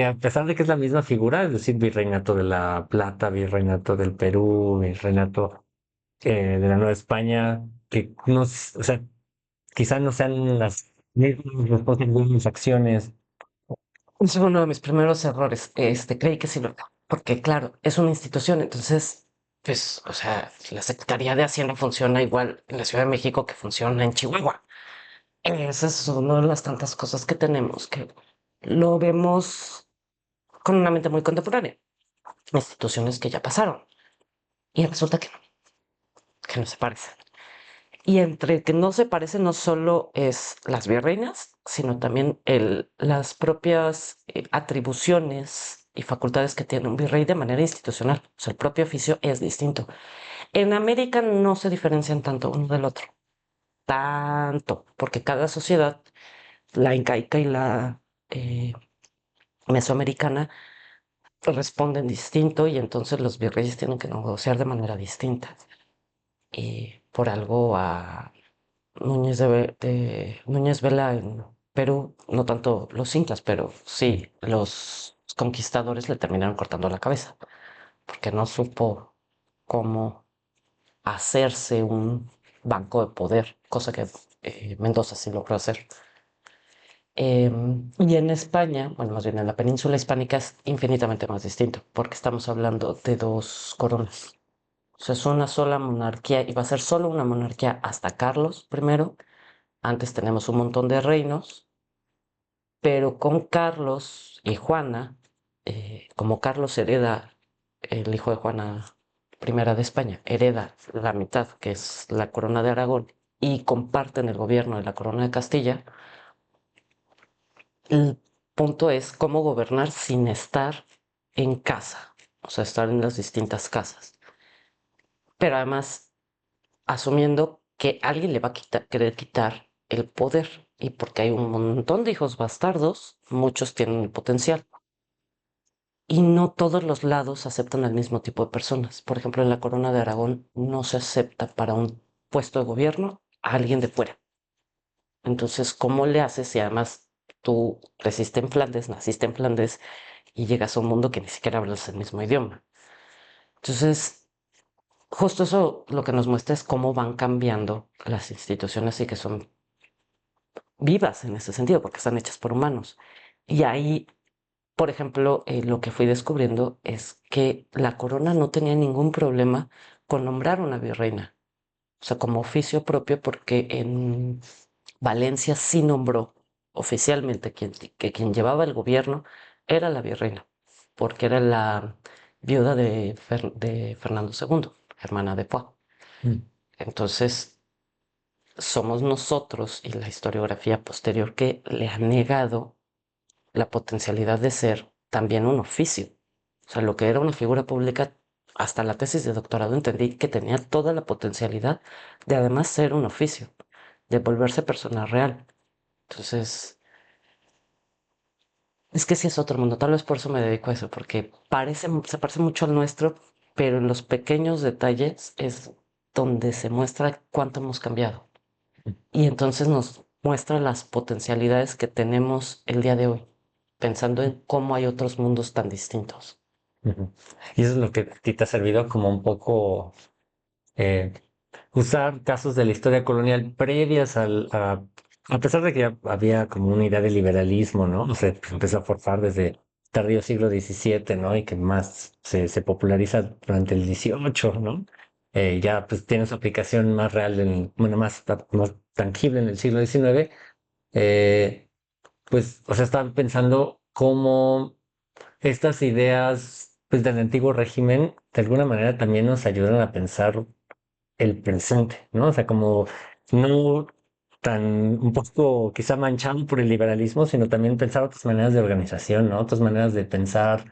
Speaker 2: a pesar de que es la misma figura, es decir, virreinato de la Plata, virreinato del Perú, virreinato de la Nueva España, que no, o sea, quizás no sean las mismas mismas acciones.
Speaker 3: Es uno de mis primeros errores. Creí que sí lo... Porque claro, es una institución, entonces, pues, o sea, la Secretaría de Hacienda funciona igual en la Ciudad de México que funciona en Chihuahua. Esa es una de las tantas cosas que tenemos, que lo vemos con una mente muy contemporánea. Instituciones que ya pasaron. Y resulta que no se parecen. Y entre que no se parecen no solo es las virreinas, sino también las propias atribuciones y facultades que tiene un virrey de manera institucional. O sea, el propio oficio es distinto. En América no se diferencian tanto uno del otro. Tanto, porque cada sociedad, la incaica y la eh, mesoamericana, responden distinto y entonces los virreyes tienen que negociar de manera distinta. Y por algo a Núñez Vela en Perú, no tanto los incas, pero sí, los conquistadores le terminaron cortando la cabeza, porque no supo cómo hacerse un banco de poder, cosa que Mendoza sí logró hacer. Y en España, bueno, más bien en la península hispánica es infinitamente más distinto, porque estamos hablando de dos coronas. O sea, es una sola monarquía y va a ser solo una monarquía hasta Carlos primero. Antes tenemos un montón de reinos, pero con Carlos y Juana, como Carlos hereda, el hijo de Juana I de España, hereda la mitad, que es la corona de Aragón, y comparten el gobierno de la corona de Castilla, el punto es cómo gobernar sin estar en casa, o sea, estar en las distintas casas. Pero además asumiendo que alguien le va a querer quitar el poder. Y porque hay un montón de hijos bastardos, muchos tienen el potencial. Y no todos los lados aceptan al mismo tipo de personas. Por ejemplo, en la Corona de Aragón no se acepta para un puesto de gobierno a alguien de fuera. Entonces, ¿cómo le haces si además tú creciste en Flandes, naciste en Flandes y llegas a un mundo que ni siquiera hablas el mismo idioma? Entonces, justo eso lo que nos muestra es cómo van cambiando las instituciones y que son vivas en ese sentido, porque están hechas por humanos. Y ahí, por ejemplo, lo que fui descubriendo es que la corona no tenía ningún problema con nombrar una virreina, o sea, como oficio propio, porque en Valencia sí nombró oficialmente que quien llevaba el gobierno era la virreina, porque era la viuda de Fernando II, hermana de Poix.
Speaker 2: Mm.
Speaker 3: Entonces, somos nosotros y la historiografía posterior que le ha negado la potencialidad de ser también un oficio. O sea, lo que era una figura pública, hasta la tesis de doctorado entendí que tenía toda la potencialidad de además ser un oficio, de volverse persona real. Entonces, es que sí es otro mundo, tal vez por eso me dedico a eso, porque se parece mucho al nuestro, pero en los pequeños detalles es donde se muestra cuánto hemos cambiado. Y entonces nos muestra las potencialidades que tenemos el día de hoy, pensando en cómo hay otros mundos tan distintos.
Speaker 2: Ujú. Y eso es lo que a ti te ha servido como un poco eh, usar casos de la historia colonial previas a pesar de que ya había como una idea de liberalismo, ¿no? O sea, que empezó a forjar desde tardío siglo XVII, ¿no? Y que más se populariza durante el XVIII, ¿no? ya pues tiene su aplicación más real, bueno, más tangible en el siglo XIX, eh, pues, o sea, estaba pensando cómo estas ideas pues, del antiguo régimen de alguna manera también nos ayudan a pensar el presente, ¿no? O sea, como no tan un poco quizá manchado por el liberalismo, sino también pensar otras maneras de organización, ¿no? Otras maneras de pensar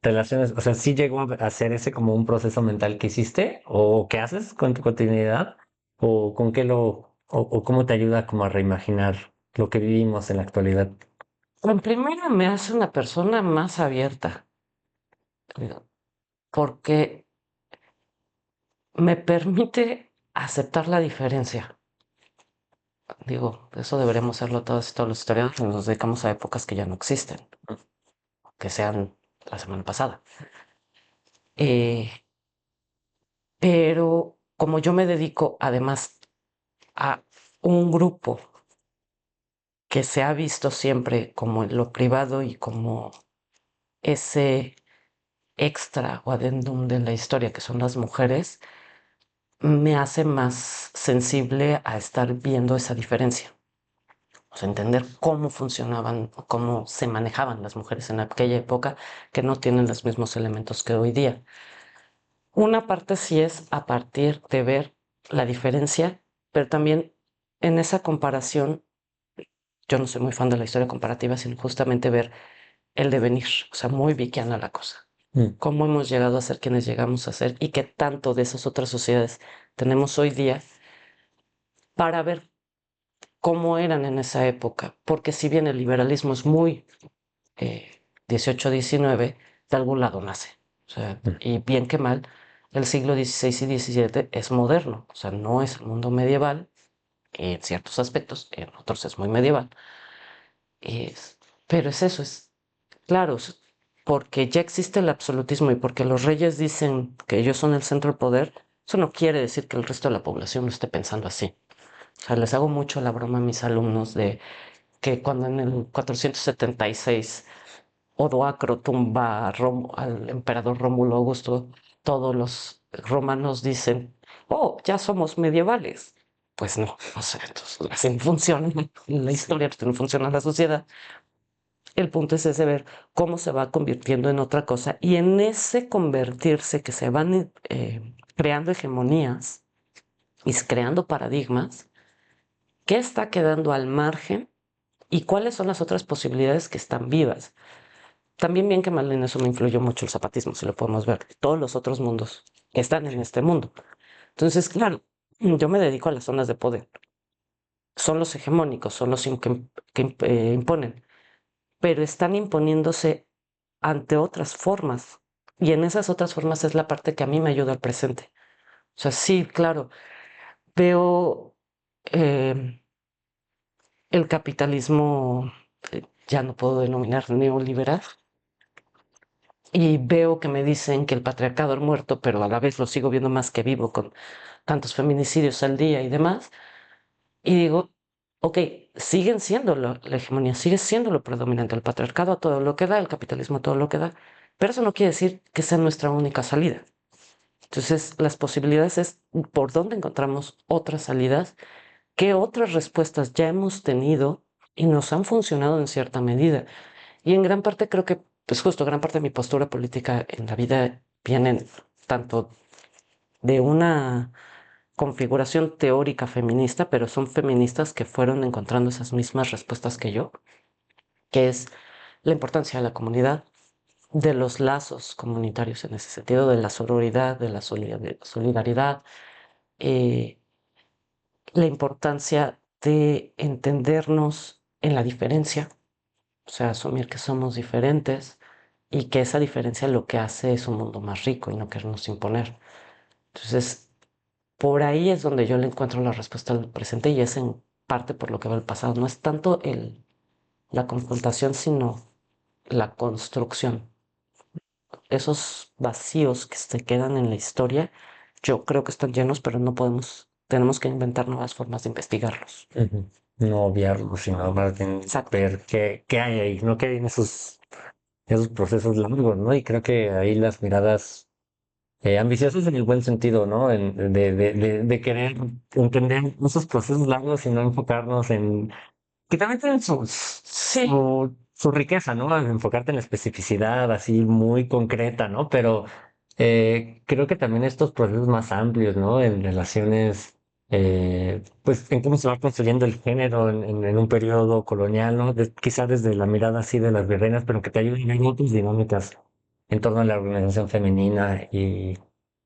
Speaker 2: relaciones. O sea, sí llegó a hacer ese como un proceso mental que hiciste o que haces con tu continuidad o con qué o cómo te ayuda como a reimaginar lo que vivimos en la actualidad.
Speaker 3: En primera me hace una persona más abierta, digo, porque me permite aceptar la diferencia. Digo, eso deberíamos hacerlo todos los historiadores, nos dedicamos a épocas que ya no existen, que sean la semana pasada. Eh, pero como yo me dedico además a un grupo que se ha visto siempre como en lo privado y como ese extra o adendum de la historia que son las mujeres, me hace más sensible a estar viendo esa diferencia. O sea, entender cómo funcionaban, cómo se manejaban las mujeres en aquella época que no tienen los mismos elementos que hoy día. Una parte sí es a partir de ver la diferencia, pero también en esa comparación, yo no soy muy fan de la historia comparativa, sino justamente ver el devenir, o sea, muy vickiana la cosa.
Speaker 2: Mm,
Speaker 3: Cómo hemos llegado a ser quienes llegamos a ser y qué tanto de esas otras sociedades tenemos hoy día para ver cómo eran en esa época. Porque si bien el liberalismo es muy 18-19, de algún lado nace. O sea,
Speaker 2: mm,
Speaker 3: y bien que mal, el siglo XVI y XVII es moderno. O sea, no es el mundo medieval en ciertos aspectos, en otros es muy medieval. Es- pero es eso, es claro, porque ya existe el absolutismo y porque los reyes dicen que ellos son el centro del poder, eso no quiere decir que el resto de la población no esté pensando así. O sea, les hago mucho la broma a mis alumnos de que cuando en el 476 Odoacro tumba al emperador Rómulo Augusto, todos los romanos dicen, oh, ya somos medievales. Pues no, o sea, entonces, así no funciona la historia, así no funciona la sociedad. El punto es ese ver cómo se va convirtiendo en otra cosa y en ese convertirse que se van creando hegemonías y creando paradigmas, ¿qué está quedando al margen y cuáles son las otras posibilidades que están vivas? También bien que mal en eso me influyó mucho el zapatismo, si lo podemos ver, todos los otros mundos que están en este mundo. Entonces, claro, yo me dedico a las zonas de poder. Son los hegemónicos, son los que imponen, pero están imponiéndose ante otras formas. Y en esas otras formas es la parte que a mí me ayuda al presente. O sea, sí, claro, veo eh, el capitalismo, ya no puedo denominar neoliberal, y veo que me dicen que el patriarcado ha muerto, pero a la vez lo sigo viendo más que vivo con tantos feminicidios al día y demás. Y digo, ok, siguen siendo la hegemonía, sigue siendo lo predominante, el patriarcado a todo lo que da, el capitalismo a todo lo que da, pero eso no quiere decir que sea nuestra única salida. Entonces, las posibilidades es por dónde encontramos otras salidas, qué otras respuestas ya hemos tenido y nos han funcionado en cierta medida. Y en gran parte creo que, pues justo, gran parte de mi postura política en la vida viene tanto de una configuración teórica feminista, pero son feministas que fueron encontrando esas mismas respuestas que yo, que es la importancia de la comunidad, de los lazos comunitarios en ese sentido, de la sororidad, de la solidaridad, eh, la importancia de entendernos en la diferencia, o sea, asumir que somos diferentes y que esa diferencia lo que hace es un mundo más rico y no querernos imponer. Entonces, por ahí es donde yo le encuentro la respuesta al presente y es en parte por lo que va el pasado. No es tanto la confrontación, sino la construcción. Esos vacíos que se quedan en la historia, yo creo que están llenos, pero no podemos, tenemos que inventar nuevas formas de investigarlos.
Speaker 2: ujú. No obviarlo, sino más bien
Speaker 3: Exacto.
Speaker 2: ver qué hay ahí, ¿no? ¿Qué hay en esos procesos largos, ¿no? Y creo que ahí las miradas ambiciosos en el buen sentido, ¿no? De querer entender esos procesos largos y no enfocarnos en que también tienen
Speaker 3: Sí,
Speaker 2: su riqueza, ¿no? Enfocarte en la especificidad así muy concreta, ¿no? Pero creo que también estos procesos más amplios, ¿no? En relaciones, pues en cómo se va construyendo el género en un periodo colonial, ¿no? Quizá desde la mirada así de las virreinas, pero que te ayuden en otras dinámicas en torno a la organización femenina y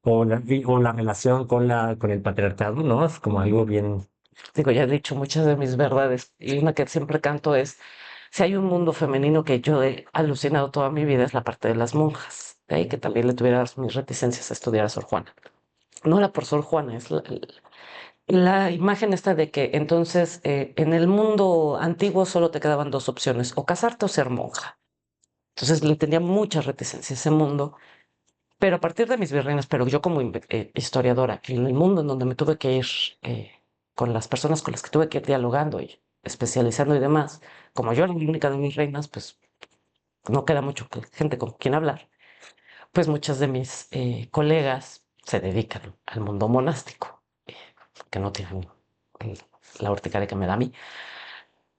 Speaker 2: o la relación con con el patriarcado, ¿no? Es como algo bien.
Speaker 3: digo, ya he dicho muchas de mis verdades y una que siempre canto es, si hay un mundo femenino que yo he alucinado toda mi vida es la parte de las monjas. De ahí que también le tuviera mis reticencias a estudiar a Sor Juana. No era por Sor Juana, es la imagen esta de que entonces en el mundo antiguo solo te quedaban dos opciones, o casarte o ser monja. Entonces le tenía mucha reticencia a ese mundo, pero a partir de mis virreinas, pero yo como historiadora, en el mundo en donde me tuve que ir con las personas con las que tuve que ir dialogando y especializando y demás, como yo era la única de mis reinas, pues no queda mucho gente con quien hablar, pues muchas de mis colegas se dedican al mundo monástico, que no tienen eh, la urticaria que me da a mí.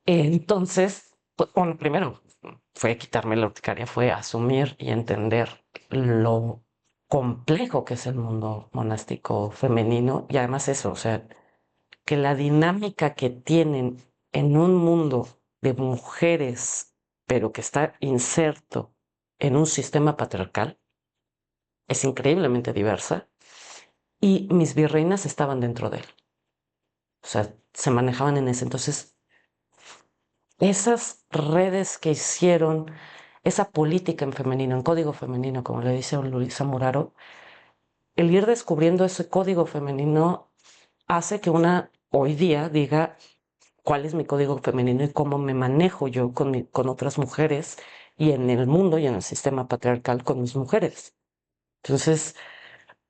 Speaker 3: Entonces, pues, bueno, primero fue quitarme la urticaria, fue asumir y entender lo complejo que es el mundo monástico femenino y además eso, o sea, que la dinámica que tienen en un mundo de mujeres, pero que está inserto en un sistema patriarcal, es increíblemente diversa y mis virreinas estaban dentro de él. O sea, se manejaban en ese. Entonces, esas redes que hicieron, esa política en femenino, en código femenino, como le dice Luisa Muraro, el ir descubriendo ese código femenino hace que una hoy día diga cuál es mi código femenino y cómo me manejo yo con otras mujeres y en el mundo y en el sistema patriarcal con mis mujeres. Entonces,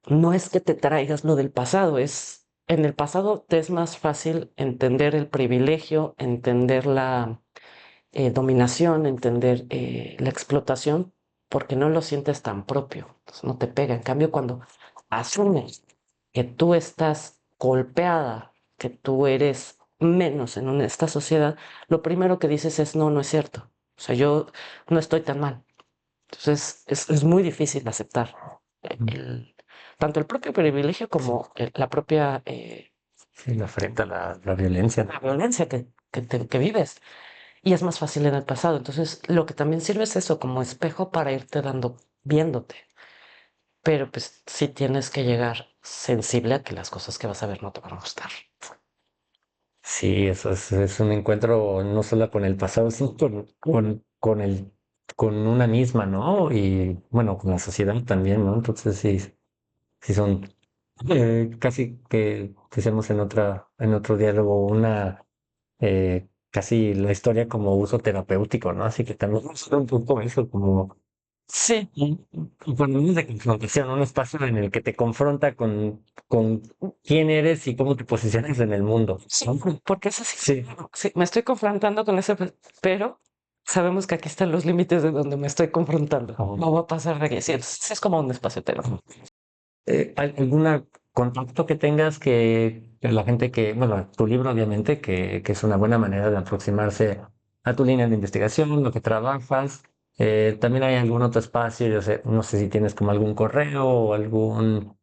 Speaker 3: no es que te traigas lo del pasado, es en el pasado te es más fácil entender el privilegio, entender la dominación, entender la explotación, porque no lo sientes tan propio, entonces no te pega. En cambio, cuando asumes que tú estás golpeada, que tú eres menos en esta sociedad, lo primero que dices es, no, no es cierto. O sea, yo no estoy tan mal. Entonces, es muy difícil aceptar tanto el propio privilegio como la propia
Speaker 2: Sí, la frente a la violencia.
Speaker 3: la violencia que vives. Y es más fácil en el pasado. Entonces, lo que también sirve es eso, como espejo para irte dando, viéndote. Pero pues sí tienes que llegar sensible a que las cosas que vas a ver no te van a gustar.
Speaker 2: Sí, eso es un encuentro no solo con el pasado, sino con una misma, ¿no? Y bueno, con la sociedad también, ¿no? Entonces sí, sí son casi que decíamos en otro diálogo, casi la historia como uso terapéutico, ¿no? Así que también es un poco eso, como
Speaker 3: Sí,
Speaker 2: cuando hablamos de confrontación, un espacio en el que te confronta con quién eres y cómo te posicionas en el mundo,
Speaker 3: sí,
Speaker 2: ¿no?
Speaker 3: porque es así.
Speaker 2: Sí.
Speaker 3: Sí, me estoy confrontando con ese, pero sabemos que aquí están los límites de donde me estoy confrontando.
Speaker 2: Ajá.
Speaker 3: No va a pasar de aquí. Sí, es como un espacio terapéutico.
Speaker 2: ¿Algún contacto que tengas que la gente bueno, tu libro obviamente, que es una buena manera de aproximarse a tu línea de investigación, lo que trabajas? También hay algún otro espacio, yo sé, no sé si tienes como algún correo o algún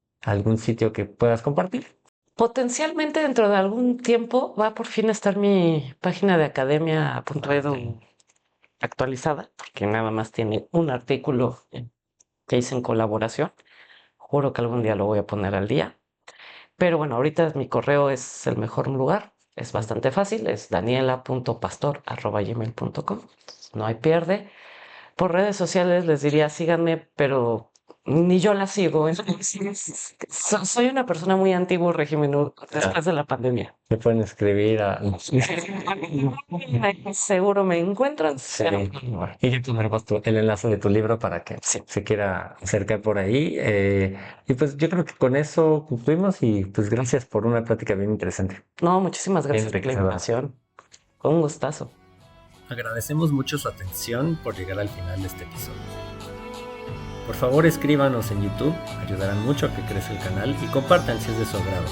Speaker 2: sitio que puedas compartir.
Speaker 3: Potencialmente dentro de algún tiempo va por fin a estar mi página de academia.edu actualizada, porque nada más tiene un artículo que hice en colaboración. Juro que algún día lo voy a poner al día. Pero bueno, ahorita mi correo es el mejor lugar. Es bastante fácil, es daniela.pastor@gmail.com. No hay pierde. Por redes sociales les diría síganme, pero ni yo la sigo. Soy una persona muy antiguo régimen después de la pandemia.
Speaker 2: Me pueden escribir a.
Speaker 3: Seguro me encuentran.
Speaker 2: Sí. Y ya tendremos el enlace de tu libro para que
Speaker 3: Sí.
Speaker 2: se quiera acercar por ahí. Y pues yo creo que con eso concluimos y pues gracias por una plática bien interesante.
Speaker 3: No, muchísimas gracias por la
Speaker 2: Enriquecedora.
Speaker 3: invitación. Fue un gustazo.
Speaker 1: Agradecemos mucho su atención por llegar al final de este episodio. Por favor escríbanos en YouTube, ayudarán mucho a que crezca el canal y compartan si es de su agrado.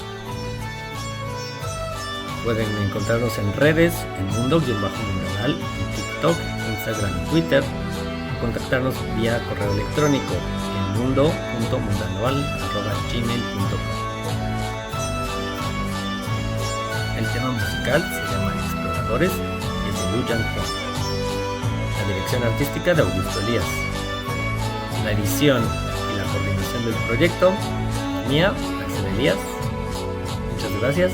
Speaker 1: Pueden encontrarnos en redes, en mundo-mundanal, en TikTok, Instagram y Twitter, o contactarnos vía correo electrónico en mundo.mundanal@gmail.com. El tema musical se llama Exploradores y es de Lu Yang Huang. La dirección artística de Augusto Elías. La edición y la coordinación del proyecto, mía, Axel Elías. Muchas gracias.